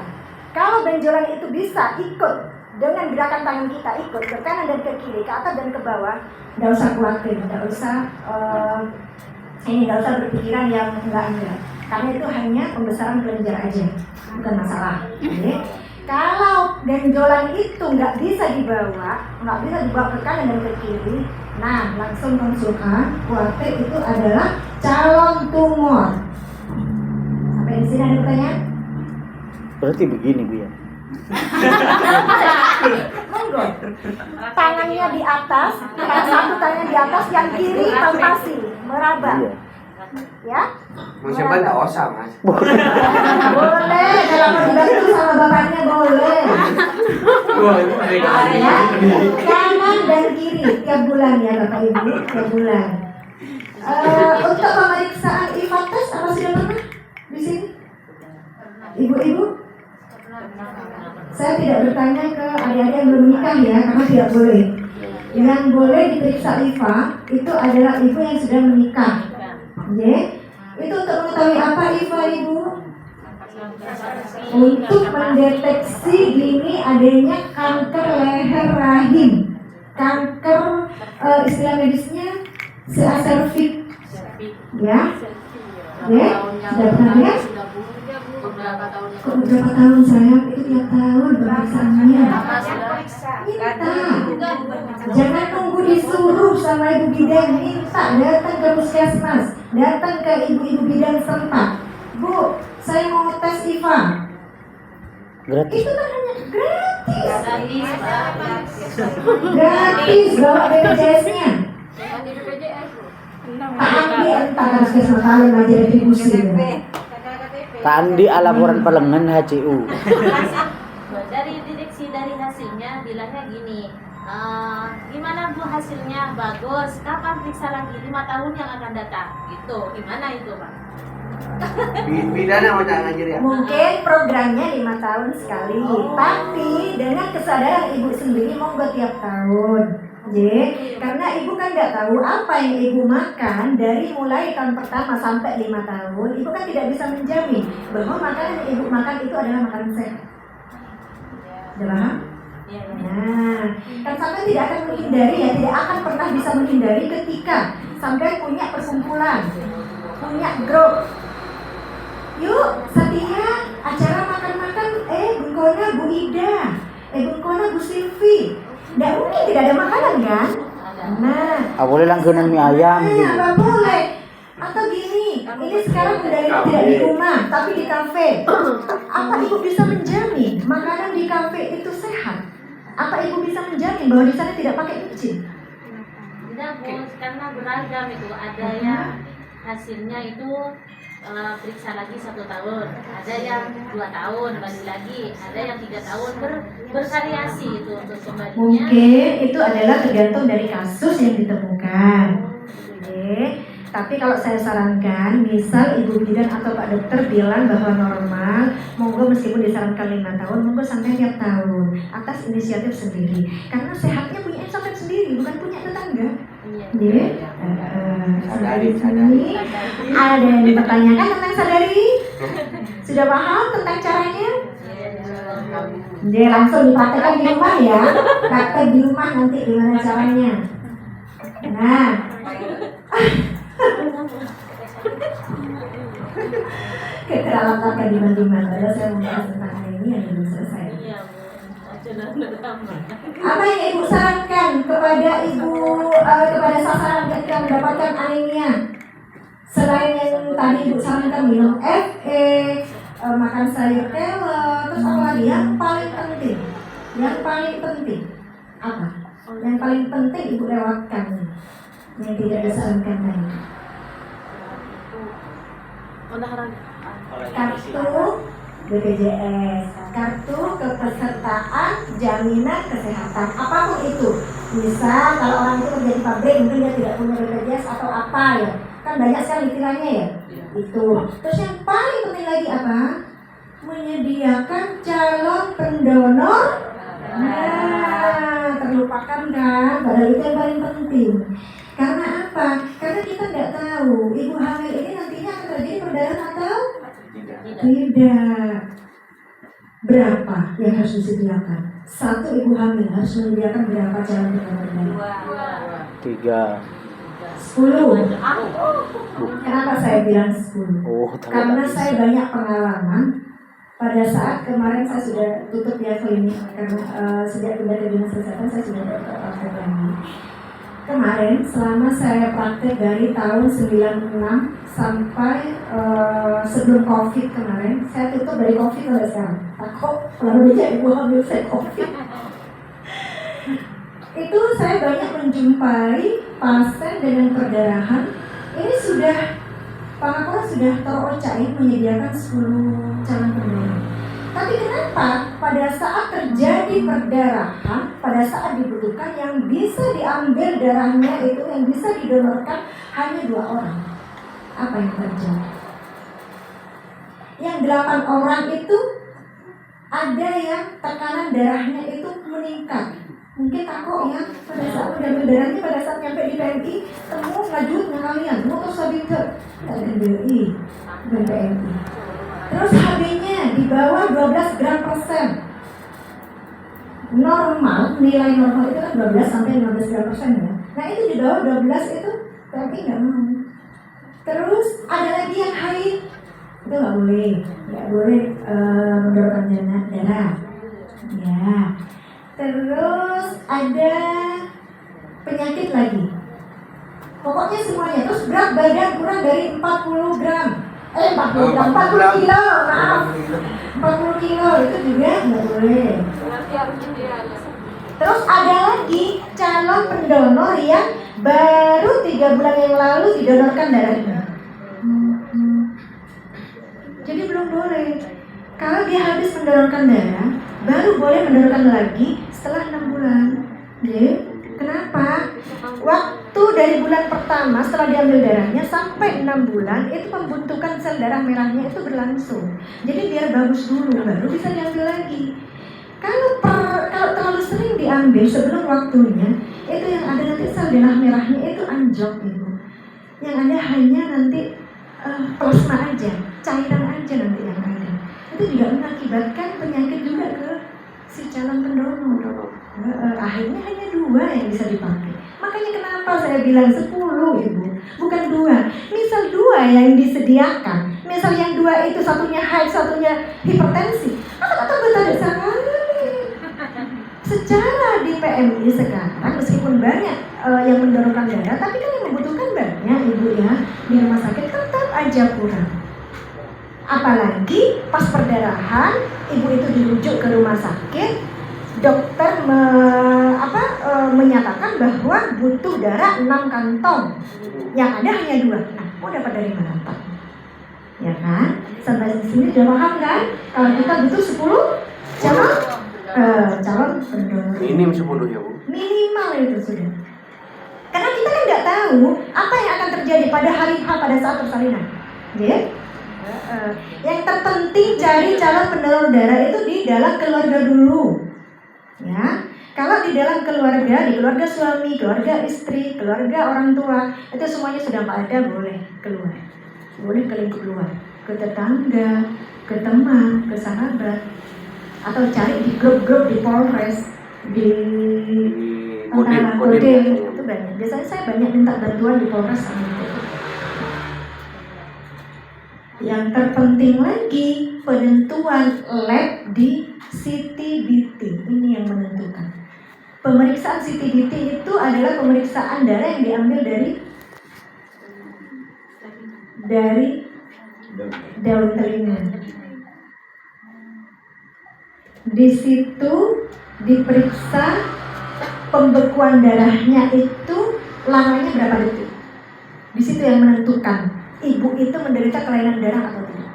Kalau benjolan itu bisa ikut dengan gerakan tangan kita, ikut ke kanan dan ke kiri, ke atas dan ke bawah, nggak usah khawatir, nggak usah berpikiran yang enggak, karena itu hanya pembesaran kelenjar aja, bukan masalah. Okay? Kalau benjolan itu nggak bisa dibawa ke kanan dan ke kiri, nah langsung konsulkan. Khawatir itu adalah calon tumor. Sampai di sini ada pertanyaan? Berarti begini Bu ya. Monggo. Tangannya di atas, yang satu tangannya di atas, yang kiri palpasi, meraba. Iya. Ya? mau siapa nggak usah mas. Boleh, kalau mau dibantu sama bapaknya boleh. Ya, kanan dan kiri tiap bulan ya Bapak Ibu, tiap bulan. Untuk pemeriksaan IVA tes apa sudah pernah di sini? Ibu-ibu? Saya tidak bertanya ke adik-adik yang belum menikah ya, karena tidak boleh. Yang boleh diperiksa IVA itu adalah ibu yang sudah menikah. Ya, itu untuk mengetahui apa IVA Ibu? Untuk mendeteksi dini adanya kanker leher rahim, kanker istilah medisnya cervix, ya, ya, sudah pernah lihat? Beberapa tahun saya itu tiap tahun pemeriksaannya. Minta, jangan nunggu disuruh sama ibu bidan, minta datang ke puskesmas, datang ke ibu-ibu bidan setempat. Bu, saya mau tes IVA. Gratis. Itu kan hanya gratis. Gratis, bawa BPJS-nya. Pak Andi entah puskesmas kalian aja retribusi. Kak Andi laporan pelengan HCU. Dari deteksi dari hasilnya bilangnya gini, gimana Bu hasilnya? Bagus. Kapan periksa lagi? 5 tahun yang akan datang. Gitu. Gimana itu Pak? Bidan yang mau ngajar ya. Mungkin programnya 5 tahun sekali, tapi dengan kesadaran ibu sendiri monggo tiap tahun. Karena ibu kan nggak tahu apa yang ibu makan dari mulai tahun pertama sampai 5 tahun. Ibu kan tidak bisa menjamin bahwa makanan yang ibu makan itu adalah makanan sehat. Udah paham? Iya, iya. Nah, kan sampai tidak akan menghindari ya, tidak akan pernah bisa menghindari ketika sampai punya perkumpulan, punya grup. Yuk, setia acara makan-makan, Bun Kona, Bu Ida, Bun Kona, Bu Silvi. Nggak mungkin tidak ada makanan kan? Nah, Boleh langganan mie ayam gitu. nggak boleh. Atau gini, ini sekarang udah tidak di rumah, tapi di kafe. Apa ibu bisa menjamin makanan di kafe itu sehat? Apa ibu bisa menjamin bahwa di sana tidak pakai micin? Tidak Bu, karena beragam itu. Ada yang hasilnya itu periksa lagi 1 tahun, ada yang 2 tahun balik lagi, ada yang 3 tahun, bervariasi itu untuk kembalinya. Mungkin itu adalah tergantung dari kasus yang ditemukan. Oke. Tapi kalau saya sarankan, misal ibu bidan atau pak dokter bilang bahwa normal, monggo meskipun disarankan 5 tahun, monggo sampai tiap tahun atas inisiatif sendiri. Karena sehatnya punya sampai sendiri, bukan punya tetangga. Iya. Sadari sini. Ada yang dipertanyakan tentang sadari? Sudah paham tentang caranya? Jadi langsung dipraktekkan di rumah ya. Praktek di rumah nanti gimana caranya. Nah, keterlambatan gimana? Padahal saya mau bahas tentang ini yang belum selesai. Iya Bu, ajaran pertama. Apa yang ibu sarankan kepada ibu kepada sasaran ketika mendapatkan anemia? Selain yang tadi ibu sarankan minum FE, makan sayur kelor, terus apa lagi yang paling penting? Yang paling penting apa? Yang paling penting ibu lewatkan yang tidak disarankan tadi. Kartu BPJS, kartu kepesertaan jaminan kesehatan, apapun itu. Misal kalau orang itu kerja di pabrik, mungkin dia tidak punya BPJS atau apa ya, kan banyak sekali istilahnya ya. Itu. Terus yang paling penting lagi apa? Menyediakan calon pendonor. Nah, terlupakan kan? Padahal itu yang paling penting. Karena apa? Karena kita nggak tahu ibu hamil ini nantinya akan terjadi perdarahan atau tidak. Berapa yang harus disediakan? Satu ibu hamil harus menyediakan berapa calon pendonor darah? 3. 10. Kenapa saya bilang 10? Karena saya banyak pengalaman. Pada saat kemarin saya sudah tutup ya klinik karena sejak pindah ke dinas kesehatan saya sudah praktek lagi. Kemarin selama saya praktek dari tahun 96 sampai sebelum COVID kemarin, saya tutup dari COVID sampai sekarang. Takut lalu dia ibu hamil saya COVID. Itu saya banyak menjumpai pasien dengan perdarahan. Ini sudah Pangapura sudah teroncai menyediakan 10 calon pendonor. Tapi kenapa pada saat terjadi perdarahan, pada saat dibutuhkan yang bisa diambil darahnya itu, yang bisa didonorkan hanya 2 orang? Apa yang terjadi? Yang 8 orang itu ada yang tekanan darahnya itu meningkat. Mungkin takut ya pada saat mengambil darahnya, pada saat nyampe di PMI temu ngajunya kalian motor sabiter dari BI dan PMI. Terus HB-nya di bawah 12 gram persen. Normal, nilai normal itu kan 12 sampai 15 gram persen ya. Nah itu di bawah 12 itu PMI nggak mau. Terus ada lagi yang haid, itu nggak boleh mendonorkan darah. Ya. Terus ada penyakit lagi. Pokoknya semuanya. Terus berat badan kurang dari 40 gram. 40 kilo, maaf. 40 kilo itu juga nggak boleh. Terus ada lagi calon pendonor yang baru 3 bulan yang lalu didonorkan darahnya. Jadi belum boleh. Kalau dia habis mendonorkan darah, baru boleh mendonorkan lagi setelah 6 bulan. Kenapa? Waktu dari bulan pertama setelah diambil darahnya sampai 6 bulan itu pembentukan sel darah merahnya itu berlangsung. Jadi biar bagus dulu baru bisa diambil lagi. Kalau terlalu sering diambil sebelum waktunya, itu yang ada nanti sel darah merahnya itu anjlok gitu. Yang ada hanya nanti plasma aja, cairan aja nanti yang ada. Itu juga mengakibatkan penyakit juga ke si si calon pendonor. Akhirnya hanya 2 yang bisa dipakai. Makanya kenapa saya bilang 10 ibu, bukan 2. Misal 2 yang disediakan, misal yang 2 itu satunya haid, satunya hipertensi, atau betah sangat. Secara di PMI sekarang meskipun banyak yang mendonorkan darah, tapi kan yang membutuhkan banyak ibu ya, di rumah sakit tetap aja kurang. Apalagi pas perdarahan ibu itu dirujuk ke rumah sakit, dokter menyatakan bahwa butuh darah 6 kantong, yang ada hanya 2. Nah, mau dapat dari mana Pak? Ya kan? Sampai di sini sudah paham kan? Kalau kita butuh 10 calon pendonor. Minim 10 ya Bu. Minimal itu sudah. Karena kita kan nggak tahu apa yang akan terjadi pada hari H pada saat persalinan. Ya? Yang terpenting cari calon pendonor darah itu di dalam keluarga dulu. Ya, kalau di dalam keluarga, di keluarga suami, keluarga istri, keluarga orang tua, itu semuanya sudah ada, boleh keluar, boleh ke lingkup luar, ke tetangga, ke teman, ke sahabat, atau cari di grup-grup di Polres, di Kodim itu banyak. Biasanya saya banyak minta bantuan di Polres sama itu. Yang terpenting lagi penentuan lab di CT-BT, ini yang menentukan. Pemeriksaan CT-BT itu adalah pemeriksaan darah yang diambil dari daun telinga. Di situ diperiksa pembekuan darahnya itu lamanya berapa detik. Di situ yang menentukan ibu itu menderita kelainan darah atau tidak.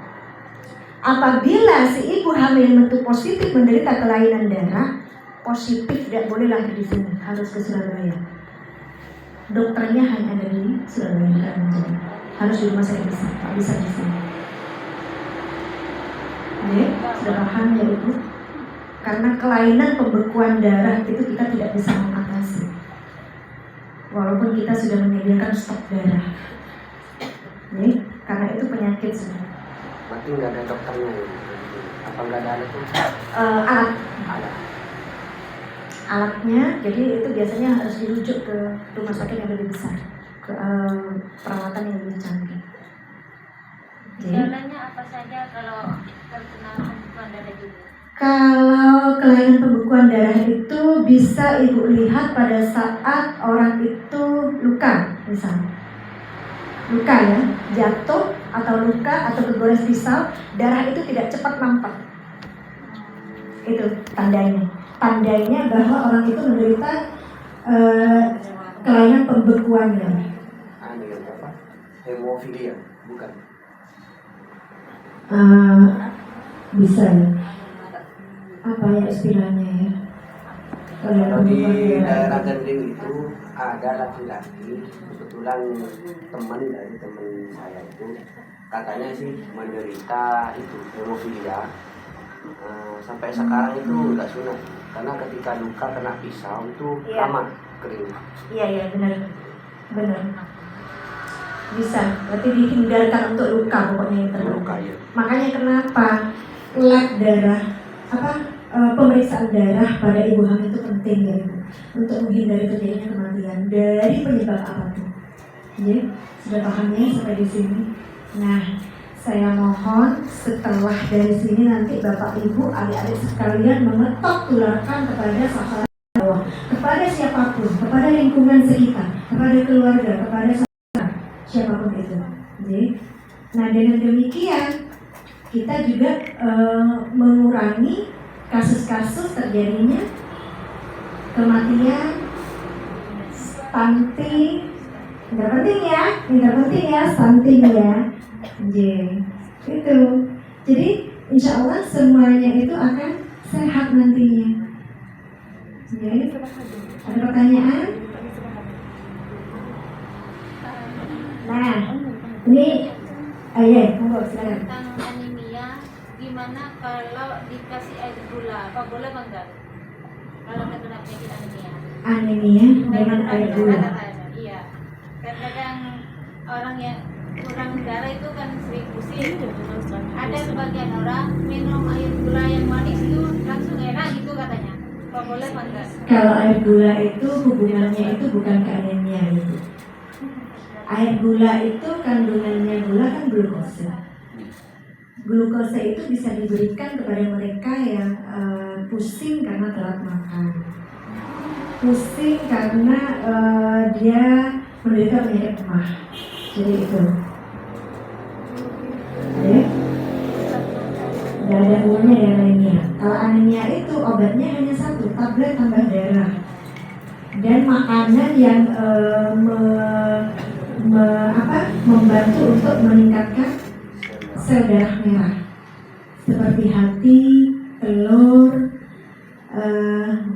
Apabila si ibu hamil itu positif menderita kelainan darah, positif tidak boleh lahir di sini, harus ke Surabaya. Dokternya hanya ada di Surabaya, harus di rumah sakit besar, tak bisa di sini. Oke, sudah paham ya ibu? Karena kelainan pembekuan darah itu kita tidak bisa mengatasi, walaupun kita sudah menyediakan stok darah. Oke, karena itu penyakit sebenarnya. Berarti nggak ada dokternya ya? Apa nggak ada alat itu? Alatnya, jadi itu biasanya harus dirujuk ke rumah sakit yang lebih besar, ke perawatan yang lebih canggih. Gejalanya apa saja kalau terkena pembekuan darah juga? Kalau kelainan pembekuan darah itu bisa ibu lihat pada saat orang itu luka, misalnya luka ya, jatuh atau luka atau kegores pisau, darah itu tidak cepat mampet. Itu tandanya bahwa orang itu menderita kelainan pembekuan darah. Apa? Hemofilia, bukan? Bisa ya. Apa ya istilahnya ya? Kalau di daerah Gending itu ada laki-laki, kebetulan teman dari teman saya itu katanya sih menderita itu hemofilia. Sampai sekarang itu nggak sunat karena ketika luka kena pisau itu lama kering. Iya benar. Bisa, berarti dihindarkan untuk luka pokoknya yang terluka. Ya. Makanya kenapa lab darah pemeriksaan darah pada ibu hamil itu penting ya ibu, untuk menghindari terjadinya kematian dari penyebab apapun. Ya, sudah paham ya sampai di sini. Nah, saya mohon setelah dari sini nanti bapak ibu adik-adik sekalian mengetok tularkan kepada sahabat bawah, kepada siapapun, kepada lingkungan sekitar, kepada keluarga, kepada saudara, siapapun itu. Ya. Nah, dengan demikian kita juga mengurangi kasus-kasus terjadinya kematian stunting. Tidak penting ya stunting ya. Itu. Jadi insya Allah semuanya itu akan sehat nantinya. Ada pertanyaan? Nah, ini monggo silakan. Tentang anemia, gimana kalau dikasih air gula? Apa boleh enggak? Kalau terkena penyakit anemia. Anemia dengan air gula. Iya. Kadang orang yang kurang darah itu kan sering pusing. Ada sebagian orang minum air gula yang manis itu langsung enak gitu katanya. Kalau air gula itu hubungannya itu bukan ke anemia itu. Air gula itu kandungannya gula kan glukosa. Glukosa itu bisa diberikan kepada mereka yang pusing karena telat makan, pusing karena dia menderita penyakit emah. Jadi itu. Ya. Tidak ada hubungannya dengan anemia. Kalau anemia itu obatnya hanya satu, tablet tambah darah dan makanan yang membantu untuk meningkatkan sel darah merah seperti hati, telur,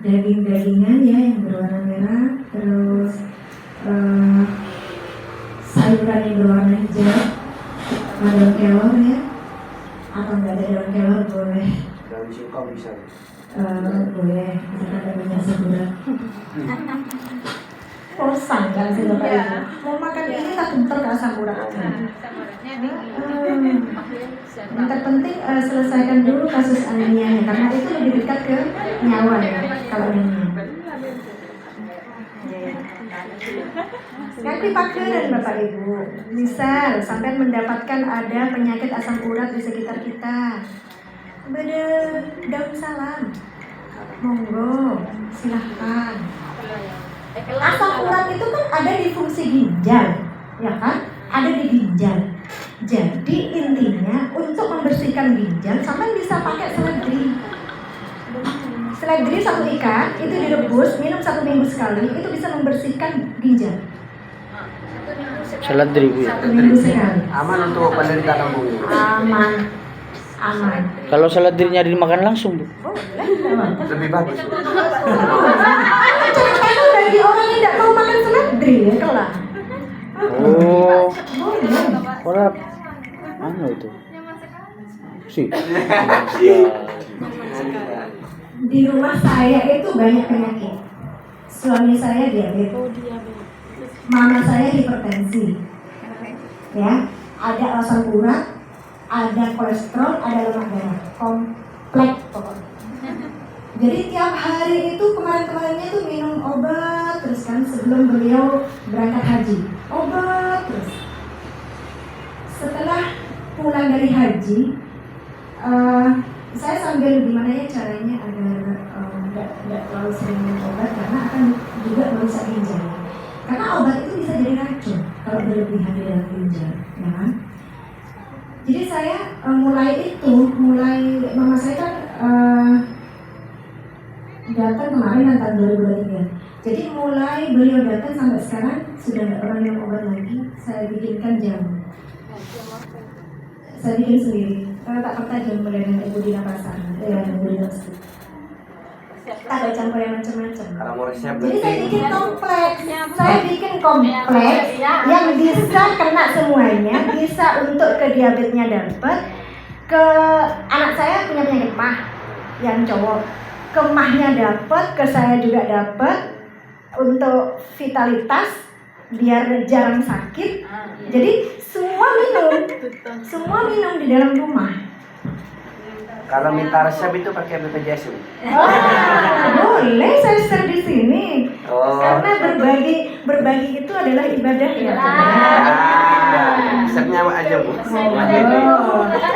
daging-dagingan ya yang berwarna merah, terus sayuran yang berwarna hijau, daun kelor ya, atau nggak ada daun kelor boleh. Daun singkong bisa. Boleh, kita ada minyak sebulan. Bosan kan sih Bapak Ibu? Mau makan ini tak bentar ke asam urat. Yang terpenting selesaikan dulu kasus anemianya karena itu lebih dekat ke nyawa ya kalau anemia. Ngerti pakeran Bapak Ibu. Misal sampai mendapatkan ada penyakit asam urat di sekitar kita, beda daun salam, monggo silahkan. Asam urat itu kan ada di fungsi ginjal, ya kan? Ada di ginjal. Jadi intinya untuk membersihkan ginjal, sampai bisa pakai seledri. Seledri satu ikat itu direbus, minum 1 minggu sekali, itu bisa membersihkan ginjal. Seledri Bu ya. 1 minggu sekali. Aman untuk penderita lambung. Aman. Kalau seledrinya dimakan langsung Bu. Lebih bagus. Jangan bagi orang yang tidak mau makan seledri ya kelak. Oh, Boleh. orang mana itu? Sih. Di rumah saya itu banyak penyakit. Suami saya diabetes, mama saya hipertensi, ya, ada asam urat, ada kolesterol, ada lemak darah, komplek pokoknya. Jadi tiap hari itu kemarin-kemarinnya itu minum obat terus kan sebelum beliau berangkat haji, obat terus. Setelah pulang dari haji, saya sambil gimana ya caranya agar tidak terlalu sering minum obat karena akan juga merusak ginjal. Karena obat itu bisa jadi racun kalau berlebihan di dalam ginjal, ya kan? Jadi saya mulai mama saya kan datang kemarin tahun 2023. Jadi mulai beliau datang sampai sekarang sudah tidak pernah minum obat lagi. Saya bikinkan jamu. Saya bikin sendiri. Kalau tak pernah jamu dengan ibu di pasar, ibu di masjid. Tak ada campur yang macam-macam. Kalau mau resep Jadi saya berarti bikin kompleks. Saya bikin kompleks yang bisa kena semuanya, bisa untuk ke diabetesnya dapat, ke anak saya punya penyakit mah yang cowok, ke mahnya dapat, ke saya juga dapat, untuk vitalitas biar jarang sakit. Jadi semua minum di dalam rumah. kalau minta resep itu pakai BPJS. Boleh saya share di sini. Oh. Karena berbagi itu adalah ibadah ya. Resepnya aja Bu. Oh,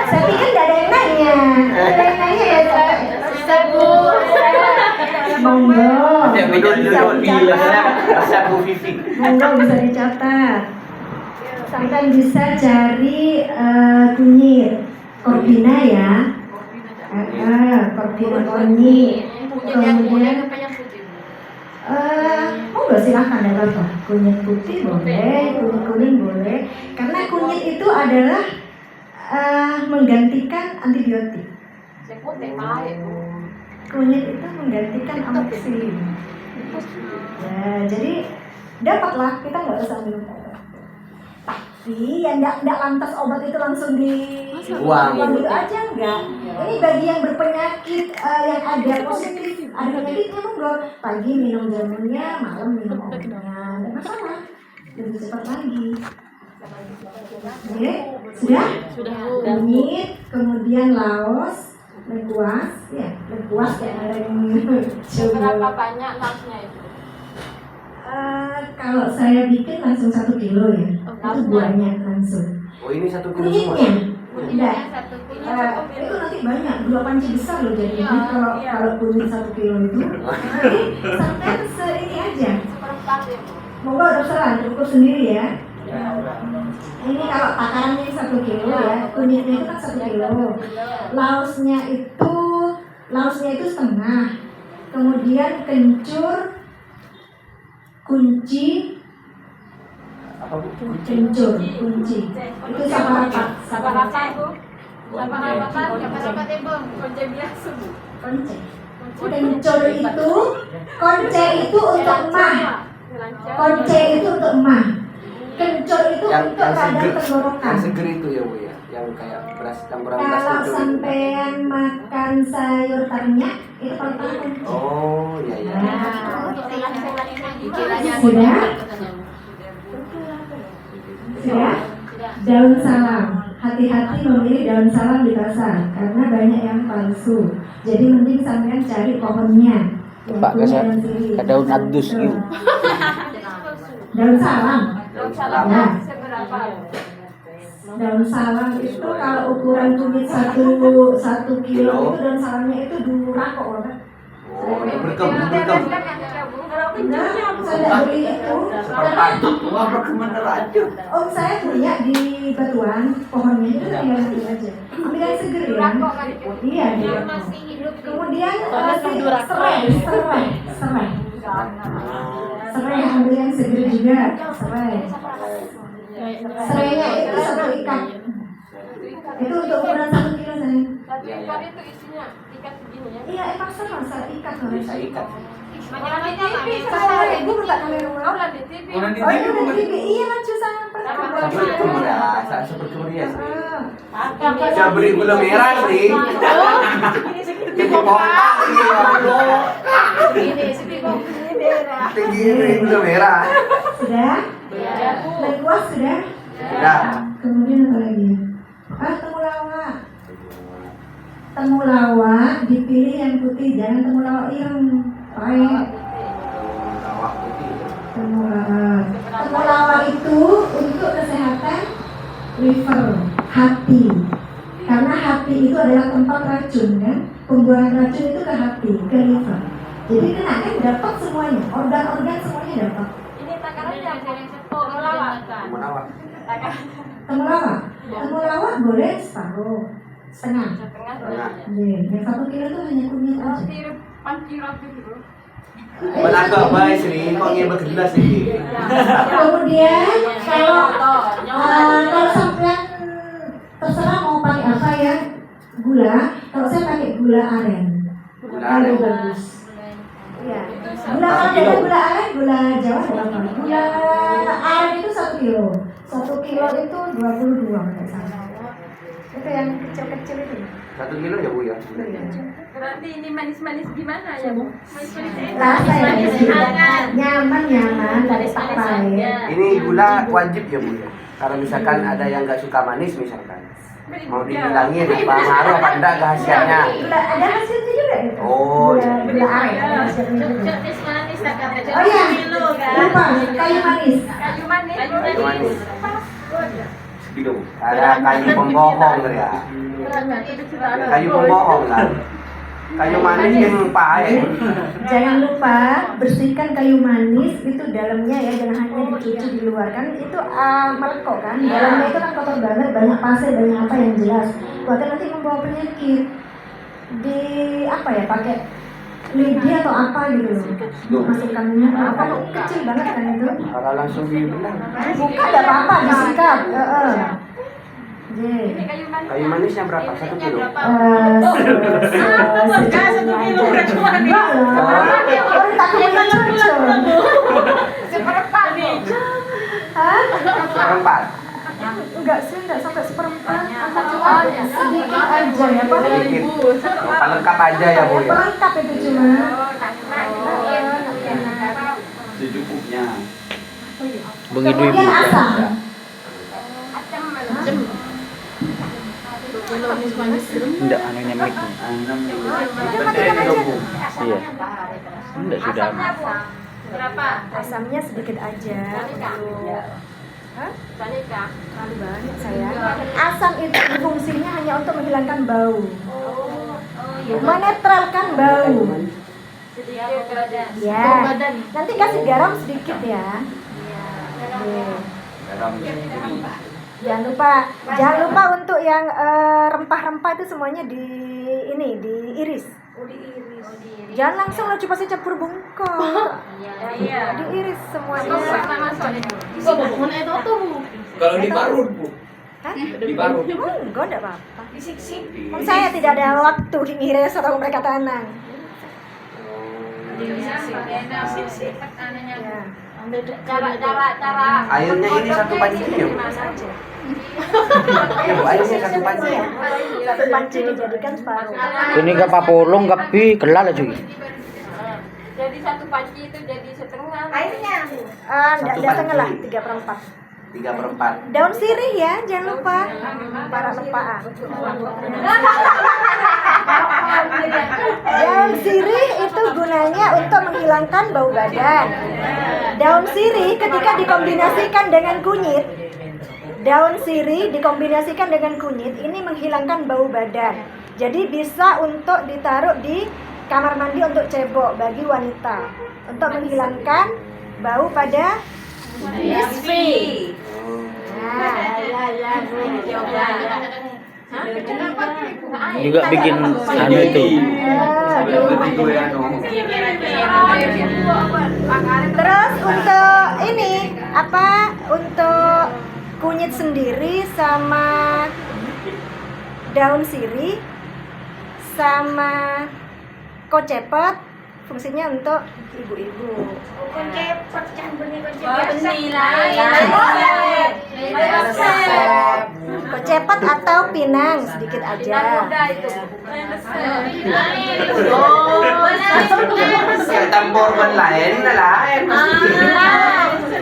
saya pikir tidak ada yang nanya. Ada yang nanya ya. Monggo. Resep Bu Vivi. Monggo bisa dicatat. Sampai bisa cari kunyit, korbina ya. Korbina kunyit. Kemudian monggo silahkan ya Bapak. Kunyit putih boleh, kunyit kuning boleh. Karena kunyit itu adalah menggantikan antibiotik. Kunyit itu menggantikan amoxicillin. Ya, jadi dapatlah, kita nggak usah minum obat. Tapi ya nggak lantas obat itu langsung Buang. gitu aja enggak. Ini bagi yang berpenyakit yang ada positif, ada penyakitnya monggo pagi minum jamunya, malam minum obatnya, nggak masalah. Lebih cepat lagi. Oke, sudah? Kunyit, kemudian laos, lengkuas, ya lengkuas kayak ada yang Seberapa banyak lauknya itu? Kalau saya bikin langsung 1 kilo ya, itu buahnya langsung. Oh ini 1 kilo semua. Kunyitnya, tidak. Itu nanti banyak, 2 panci besar loh jadinya. Kalau kunyit 1 kilo itu, nanti sampai ini aja. Seperempat ya Bu? Monggo terserah, ukur sendiri ya. Ini kalau takarannya 1 kilo ya, kunyitnya itu kan 1 kilo. Lausnya itu setengah. Kemudian kencur, kunci, kencur, kunci. Itu saparapat, Saparapat Bu? Saparapat ya Bu? Konce biasa Bu? konce. Kencur itu, konce itu untuk emah. Konce itu untuk emah. Kencur itu untuk kadar tenggorokan. Yang seger itu ya Bu ya, yang kayak beras campuran beras Kalau kencur. sampean makan sayur ternyak itu paling kencur. Oh iya iya. Sudah? Sudah? Daun salam. Hati-hati memilih daun salam di pasar karena banyak yang palsu. Jadi mending sampean cari pohonnya. Pak, Yang punya ke dan daun ciri. adus gitu. Daun salam. Daun salam. Ya. Seberapa? Daun salam itu kalau ukuran kunyit 1 kilo itu daun salamnya itu 2 rakok banget. Oh berkem. Nah, saya tidak beli itu karena Wah berkemener aja. om saya punya di Batuan pohonnya itu tinggal ambil aja. Ambil yang seger ya. Iya di Yang Batuan. masih hidup itu. Kemudian serai ambil yang seger juga serai. Serainya itu 1 ikat. Itu untuk ukuran 1 kilo sayang. Satu ikat itu isinya ikat begini ya? Iya emang sama saya ikat loh. Bisa ikat. Orang di TV Saya ibu minta kamera ulang. Orang di TV. Oh itu dari TV. Iya lucu saya Seperti kemeriah sih. Saya beri gula merah sih. Jadi pompa tinggi beri gula merah. Sudah? Ya Bu. Lengkuas sudah? Sudah. Kemudian apa lagi? Temulawak. Temulawak dipilih yang putih, jangan temulawak ireng. Pahit. Temulawak itu untuk kesehatan liver, hati. Karena hati itu adalah tempat racun kan, pembuangan racun itu ke hati, ke liver. Jadi kena kan dapat semuanya, organ-organ semuanya dapat. Ini takarannya temulawak. Menawar. Temulawak, temulawak boleh separuh, setengah. Setengah. Yang 1 kilo itu hanya kunyit aja. Menaga baik sih, kok nggak bergelas sih. Kemudian kalau sampean terserah mau pakai apa ya gula. Kalau saya pakai gula aren. Gula aren. Bagus. Iya. Gula aren dan gula aren, gula Jawa berapa? Gula aren itu 1 kilo. 1 kilo itu 22 kalau salah. Itu yang kecil-kecil itu. 1 kilo ya Bu ya. Berarti ini manis-manis gimana ya Bu? Manis-manis Rasa ya, hangat. nyaman dari pakai. Ini gula wajib ya Bu ya. Kalau misalkan ada yang nggak suka manis misalkan, mau dihilangin apa ngaruh apa enggak ke khasiatnya? Gula ada hasilnya juga itu. Oh, iya. Gula aren ada hasilnya juga. Manis manis tak kata Oh iya, kilo kan? lupa kayu manis. Kayu manis. Kayu manis. Segitu. Ada kayu pembohong ya. Kayu pembohong kan. Kayu manis yang pahit. Jangan lupa bersihkan kayu manis itu dalamnya ya, jangan hanya dicuci di luar kan itu melekok kan. Dalamnya itu kan kotor banget, banyak pasir, banyak apa yang jelas. Bahkan nanti membawa penyakit. Di apa ya pakai lidi atau apa gitu loh. Masukkannya apa kecil banget kan itu. Kalau langsung dibilang. Buka enggak apa-apa disikat. Kayu manisnya berapa? 1 kilo. Seperempat. Enggak sih, enggak sampai seperempat. Cuma sedikit aja ya, Pak. Sedikit. Pelengkap aja ya Bu ya. Pelengkap itu cuma. Secukupnya. Begitu ibu. Kemudian asam. Enggak anunya mic. Iya. Enggak sudah. Berapa? Asamnya sedikit aja. Hah? Terlalu banyak saya. Asam itu fungsinya hanya untuk menghilangkan bau, menetralkan bau. Ya. Nanti kasih garam sedikit ya. Oke. Jangan lupa untuk yang rempah-rempah itu semuanya diiris. Jangan langsung lo coba campur bungkuk. Diiris semuanya. Kalau diparut, Bu. Hah? Diparut. Enggak apa-apa. Saya tidak ada waktu ngiris atau mereka tanang. Ya. Cara Airnya ini satu panci ya, Bu? Ya, Bu, airnya satu panci. Satu panci dijadikan separuh. Ini ke papolong kapi kelal aja juga. jadi satu panci itu jadi setengah. Enggak setengah lah, 3/4. 3/4. Daun sirih ya, jangan lupa. Para lempaan. Daun sirih itu gunanya untuk menghilangkan bau badan. Daun sirih ketika dikombinasikan dengan kunyit, ini menghilangkan bau badan. Jadi bisa untuk ditaruh di kamar mandi untuk cebok bagi wanita untuk menghilangkan bau pada istri. Juga bikin anu itu. Terus untuk ini untuk kunyit sendiri sama daun sirih sama kocepet fungsinya untuk ibu-ibu. Kocepet atau pinang sedikit aja. Yang tampor lain lain.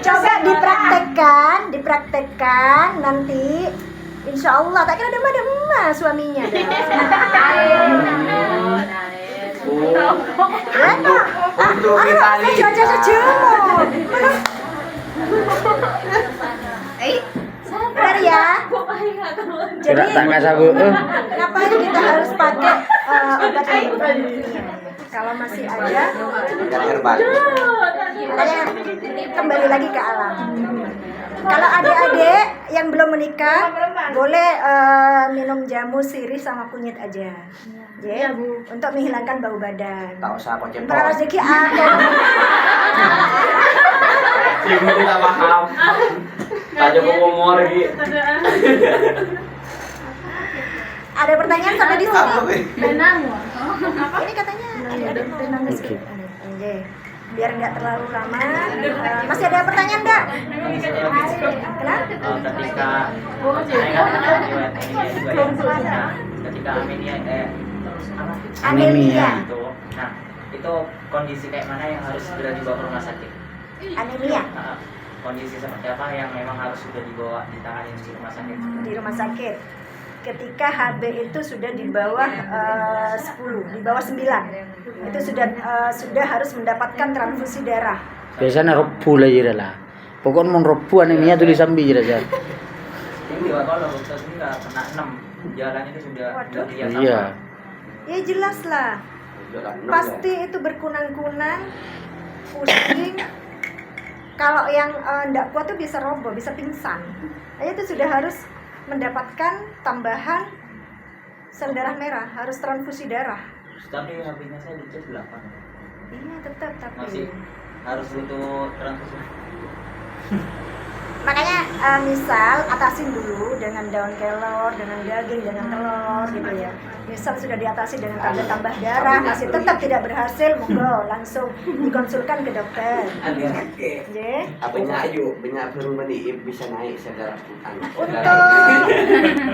Coba dipraktekkan nanti. Insya Allah, tak kira demam suaminya. Untuk Itali. Benar ya. Jadi Tengah sabu. ngapain kita harus pakai obat herbal? Kalau masih ada, Yang herbal. makanya kembali lagi ke alam. Kalau adik-adik yang belum menikah, boleh minum jamu sirih sama kunyit aja. Ya, untuk menghilangkan bau badan. Tak usah kocek. Para rezeki ada. Ibu tidak paham. Tanya ke umur lagi. Ada pertanyaan sampai di sini? Benang. Ini katanya ada benang meski. Oke. Biar nggak terlalu lama. Masih ada pertanyaan enggak? Kenapa? Ketika Anemia. itu, nah itu kondisi kayak mana yang harus segera dibawa ke rumah sakit? Anemia Nah, kondisi seperti apa yang memang harus sudah dibawa ditangani di rumah sakit? di rumah sakit. Ketika HB itu sudah di bawah 10, di bawah 9, itu sudah harus mendapatkan transfusi darah. Biasanya robu lah jira lah. Pokoknya mau robu anemia tuh disambi jira jira. Ini kalau dokter ini nggak kena 6 jalan itu sudah Waduh. kelihatan. Iya. Ya jelas lah. Pasti itu berkunang-kunang, pusing. Kalau yang enggak kuat tuh bisa roboh, bisa pingsan. Itu sudah harus mendapatkan tambahan sel darah merah, harus transfusi darah. Tapi HP-nya saya dicek 8. Iya tetap tapi. Masih harus butuh transfusi. Makanya misal atasin dulu dengan daun kelor, dengan daging, dengan telur gitu ya. Misal sudah diatasi dengan tambah darah masih tetap tidak berhasil, monggo langsung dikonsulkan ke dokter. Ya. Banyak burung beniip bisa naik segala hutan. Untuk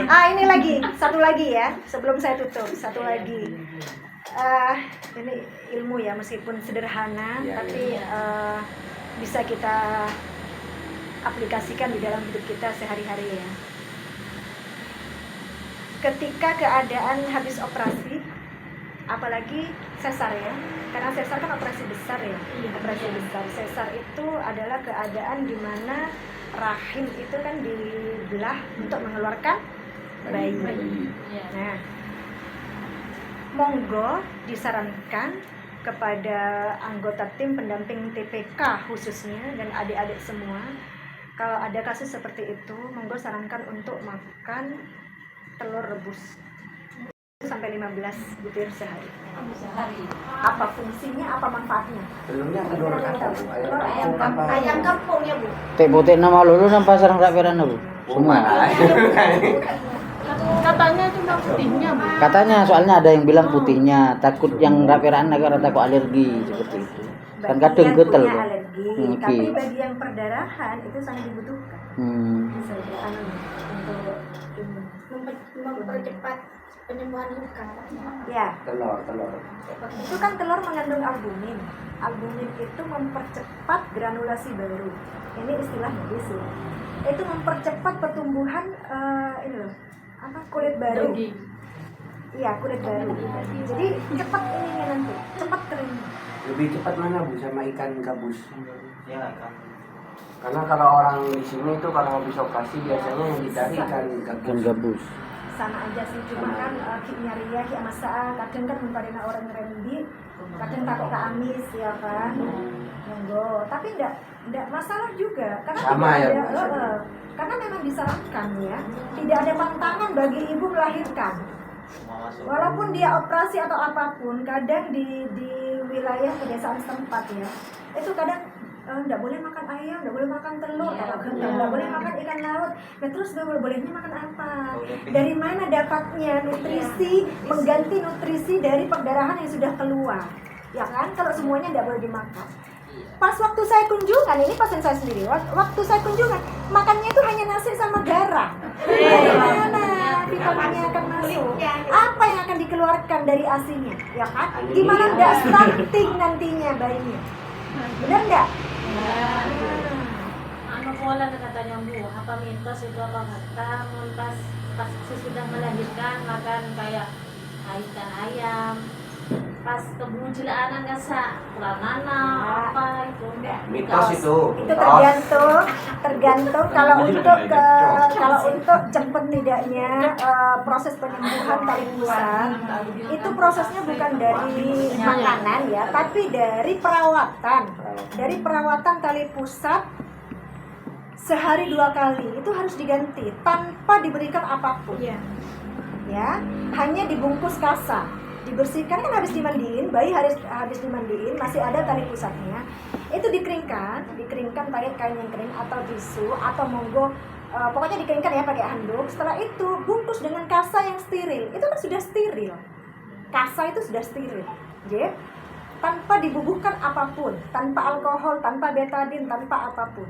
ini lagi, satu lagi ya, sebelum saya tutup, satu lagi. Ini ilmu ya, meskipun sederhana, tapi bisa kita aplikasikan di dalam hidup kita sehari-hari ya. ketika keadaan habis operasi, apalagi sesar ya, karena sesar kan operasi besar ya, operasi besar. Sesar itu adalah keadaan di mana rahim itu kan dibelah untuk mengeluarkan bayi. Nah, monggo disarankan kepada anggota tim pendamping TPK khususnya dan adik-adik semua, kalau ada kasus seperti itu, monggo sarankan untuk makan telur rebus sampai 15 butir sehari. Apa fungsinya, apa manfaatnya? Telurnya telur kampung. Telur ayam kampung ya, Bu. Tek botek nama lulu nampak sarang rapiran Bu. Semua. Katanya cuma putihnya, Bu. Katanya soalnya ada yang bilang putihnya, takut yang rapiran agak takut alergi seperti itu. Kan Bagi kadang yang getel punya Bu. alergi, Oke. tapi bagi yang perdarahan itu sangat dibutuhkan. Bisa untuk mempercepat penyembuhan luka. Ya, Telur. itu kan telur mengandung albumin. Albumin itu mempercepat granulasi baru. Ini istilah medis ya. Itu mempercepat pertumbuhan ini loh, kulit baru. Iya, kulit baru. Jadi cepat ininya nanti, cepat kering. Lebih cepat mana Bu sama ikan gabus? Ya kan. Karena kalau orang di sini itu kalau habis operasi biasanya yang dicari ikan Kan gabus. gabus. Sama aja sih, cuma kan nyarinya ki masa kadang kan memparina orang remedi, kadang takut ke amis ya kan. Monggo, tapi enggak masalah juga karena Sama tidak ya, ada, Bu? karena memang disarankan ya, tidak ada pantangan bagi ibu melahirkan. Semua masuk. Walaupun dia operasi atau apapun, kadang di wilayah pedesaan setempat ya, itu kadang nggak boleh makan ayam, nggak boleh makan telur, nggak boleh makan ikan laut. Nah terus bolehnya makan apa? Dari mana dapatnya nutrisi, mengganti nutrisi dari perdarahan yang sudah keluar? Ya kan, kalau semuanya nggak boleh dimakan. Pas waktu saya kunjungan, ini pasien saya sendiri, waktu saya kunjungan, makannya itu hanya nasi sama garam. Dari mana vitaminnya akan masuk? Apa yang akan dikeluarkan dari asinya? Ya kan? Gimana nggak stunting nantinya bayinya? Benar nggak? Anu pola katanya Bu, apa mitos itu apa fakta? Pas sesudah melahirkan makan kayak ikan ayam, pas kemunculan nggak kurang mana apa itu? Mitos itu. Itu tergantung kalau untuk cepat tidaknya proses penyembuhan tali pusat itu prosesnya bukan dari makanan ya, tapi dari perawatan tali pusat sehari 2 kali itu harus diganti tanpa diberikan apapun ya, hanya dibungkus kasa, dibersihkan, kan habis dimandiin, bayi habis dimandiin masih ada tali pusatnya, itu dikeringkan pakai kain yang kering atau tisu atau monggo pokoknya dikeringkan ya pakai handuk. Setelah itu bungkus dengan kasa yang steril, itu kan sudah steril, kasa itu sudah steril ya, tanpa dibubuhkan apapun, tanpa alkohol, tanpa betadin, tanpa apapun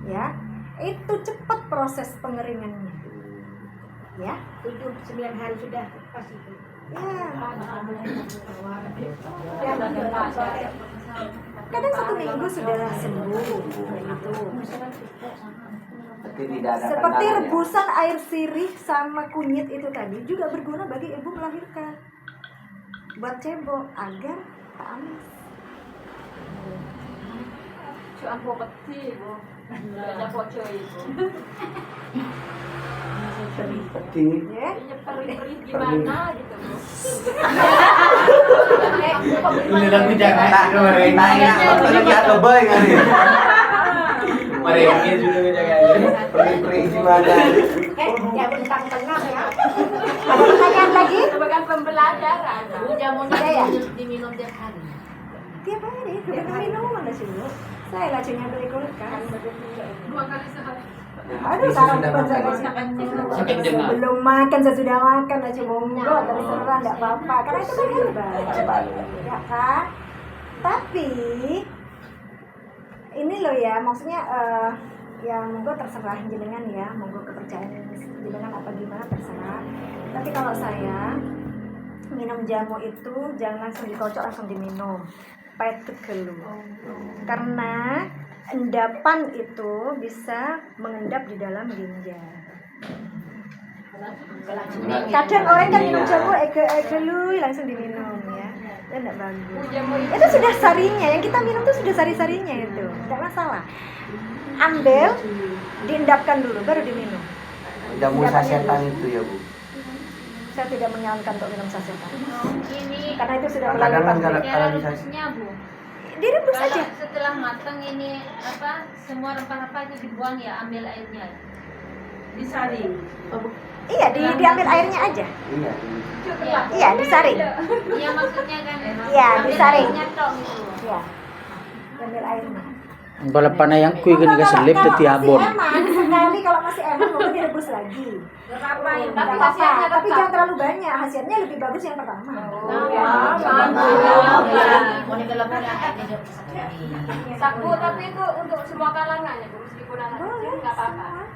ya, itu cepat proses pengeringannya ya. 7-9 hari sudah pas itu ya. Kadang 1 minggu sudah sembuh gitu. Seperti rebusan air sirih sama kunyit itu tadi juga berguna bagi ibu melahirkan, buat cebok agar tak amis. Ampo peti Bu. Ada bocor itu. Peti. Ya. Perih gimana gitu Bu. Ini tapi jangan Tanya lagi atau boy kan ya? mereka juga ngejaga aja. Perih gimana? Ya bentang tengah ya. Ada pertanyaan lagi? Sebagai pembelajaran. Jamunya Ya. diminum tiap hari. Tiap hari kebetulan minuman dah sini. Saya lah cuma beli kulkas. 2 kali sehari. Aduh, Sakit jenah. belum makan, saya sudah makan aja monggo, terserah enggak apa-apa. Karena itu kan hebat. Ya kan? Tapi ini loh ya, maksudnya ya monggo terserah jenengan ya, monggo kepercayaan jenengan apa gimana terserah. Tapi kalau saya minum jamu itu jangan langsung dikocok, langsung diminum. Pahit kegelu. Karena endapan itu bisa mengendap di dalam ginjal. Kadang orang kan minum jamu egelui langsung diminum ya. Itu enggak bagus. Itu sudah sarinya, yang kita minum tuh sudah sari-sarinya itu. Enggak masalah. Ambil, diendapkan dulu baru diminum. Jamu sasetan itu ya Bu. Saya tidak menyarankan untuk minum sasetan. Ini Karena itu sudah Kadang kan melalui cara kalau bisa rebusnya, Bu. direbus Kalau saja. setelah matang ini apa semua rempah-rempah itu dibuang ya, ambil airnya. Disaring. Iya, diambil airnya aja. Iya. Iya. Iya, disaring. Iya maksudnya kan. Iya, ambil disaring. airnya tok gitu. Iya. Diambil airnya. Kalau panai yang kui kan keselip Kalau ke tiabon. masih eman, sekali kalau masih eman mungkin direbus lagi. Berapa yang Tapi hasilnya tapi jangan terlalu banyak. Hasilnya lebih bagus yang pertama. Saku, tapi itu untuk semua kalangan ya, Bu. Meskipun anak kecil nggak apa-apa.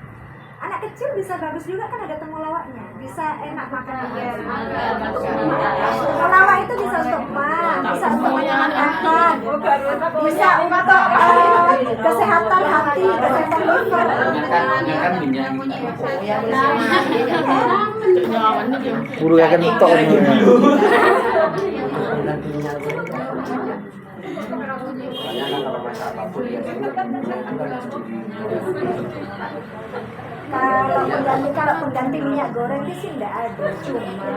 Anak kecil bisa bagus juga kan ada temulawaknya. Bisa enak makan juga. Temulawak itu bisa untuk mah, bisa untuk menyehatkan, bisa untuk kesehatan hati, kesehatan liver. Buru ya kan tok. Soalnya kalau masak apapun biasanya Kalau pengganti minyak goreng itu sih enggak ada. Cuma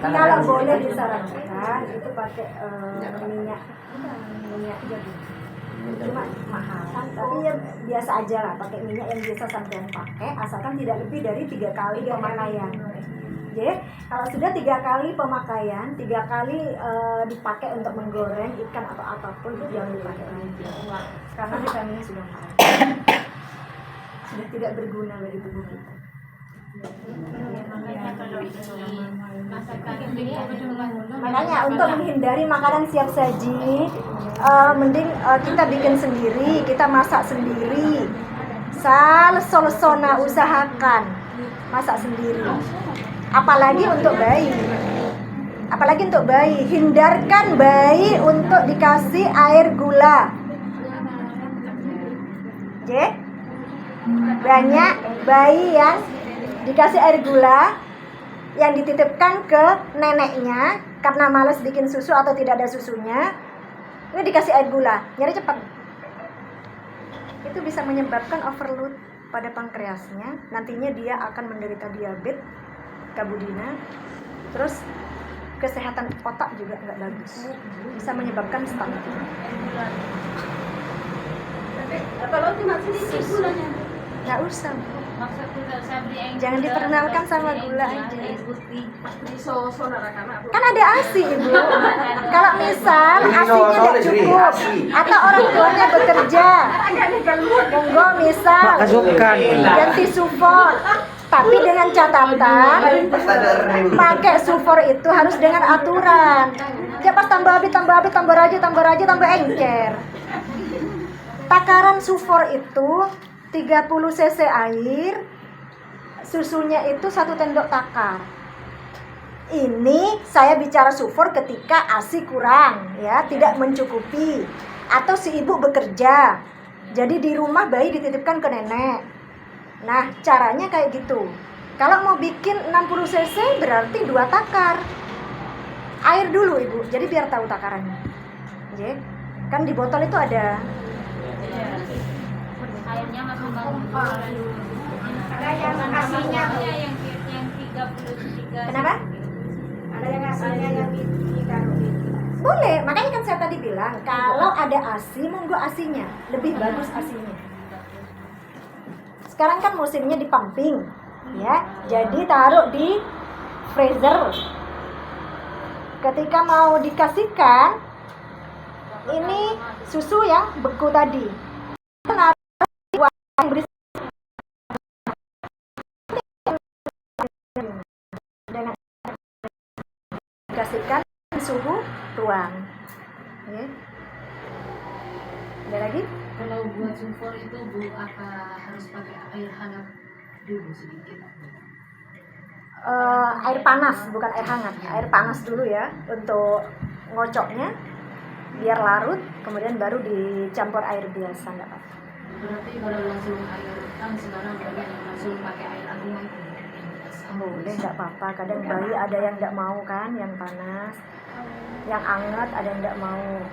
kalau boleh disarankan itu pakai minyak jadi. Cuma mahal kan, tapi ya biasa aja lah pakai minyak yang biasa sampean pakai, asalkan tidak lebih dari 3 kali pemakaian. Jadi kalau sudah 3 kali pemakaian, 3 kali dipakai untuk menggoreng ikan atau apapun itu jangan dipakai lagi, karena vitaminnya sudah mahal, sudah tidak berguna bagi tubuh kita. Makanya untuk menghindari makanan siap saji, mending kita bikin sendiri, kita masak sendiri. Salsona usahakan masak sendiri. Apalagi untuk bayi, hindarkan bayi untuk dikasih air gula. Oke? Banyak bayi yang dikasih air gula yang dititipkan ke neneknya karena malas bikin susu atau tidak ada susunya, ini dikasih air gula, nyari cepat. Itu bisa menyebabkan overload pada pankreasnya, nantinya dia akan menderita diabetes, kabudina, terus kesehatan otak juga nggak bagus, bisa menyebabkan stunting. Kalau cuma sedikit gulanya. Nggak usah, Maksudku saya beli yang jangan diperkenalkan sama gula aja. Kan ada ASI ibu. Kalau misal ASInya nggak cukup atau orang tuanya bekerja, monggo misal ganti sufor. Tapi dengan catatan pakai sufor itu harus dengan aturan. Jangan pas tambah raja, tambah encer. Takaran sufor itu 30 cc air, susunya itu 1 sendok takar. Ini saya bicara sufor ketika ASI kurang, ya, tidak mencukupi, atau si ibu bekerja, jadi di rumah bayi dititipkan ke nenek. Nah, caranya kayak gitu. Kalau mau bikin 60 cc berarti 2 takar. Air dulu ibu, jadi biar tahu takarannya. Oke. Kan di botol itu ada. airnya masuk kompor. Ada yang nasinya yang 33. Kenapa? Ada yang asalnya yang ditaruh. Boleh, makanya kan saya tadi bilang kalau ada ASI, monggo ASInya, lebih bagus ASInya. Sekarang kan musimnya di pumping, ya, jadi taruh di freezer. Ketika mau dikasihkan, ini susu yang beku tadi, naruh di yang berisi dengan dikasihkan suhu ruang. Oke. Ada lagi? Kalau buat sulfur itu Bu, apa harus pakai air hangat dulu sedikit? Air panas, bukan air hangat. Air panas dulu ya untuk ngocoknya, biar larut, kemudian baru dicampur air biasa, nggak apa-apa. Berarti kalau langsung air kan sekarang banyak yang langsung pakai air aduan itu yang biasa. Boleh, nggak apa-apa. Kadang bayi ada yang nggak mau kan, yang panas, yang anget ada yang nggak mau.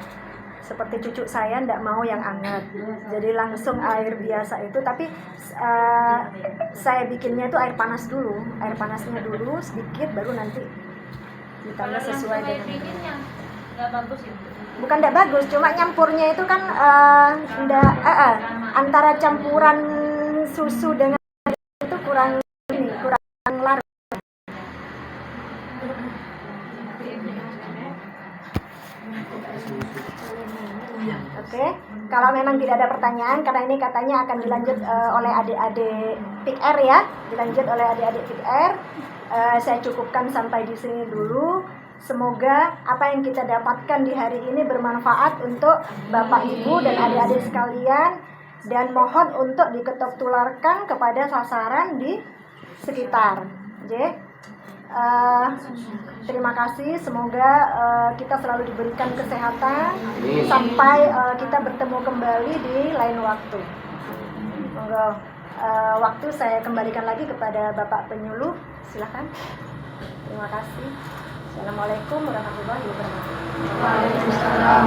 Seperti cucu saya nggak mau yang anget, jadi langsung air biasa itu. Tapi saya bikinnya itu air panas dulu, air panasnya dulu sedikit, baru nanti ditambah sesuai dengan. yang nggak bagus ya. Bukan tidak bagus, cuma nyampurnya itu kan antara campuran susu dengan itu kurang larut. Oke, kalau memang tidak ada pertanyaan, karena ini katanya akan dilanjut oleh adik-adik PIKR ya, dilanjut oleh adik-adik PIKR. Saya cukupkan sampai di sini dulu. Semoga apa yang kita dapatkan di hari ini bermanfaat untuk Bapak Ibu dan adik-adik sekalian, dan mohon untuk diketok tularkan kepada sasaran di sekitar. Terima kasih, semoga kita selalu diberikan kesehatan sampai kita bertemu kembali di lain waktu. Monggo, waktu saya kembalikan lagi kepada Bapak Penyuluh, silakan. Terima kasih. Assalamualaikum warahmatullahi wabarakatuh. Waalaikumsalam.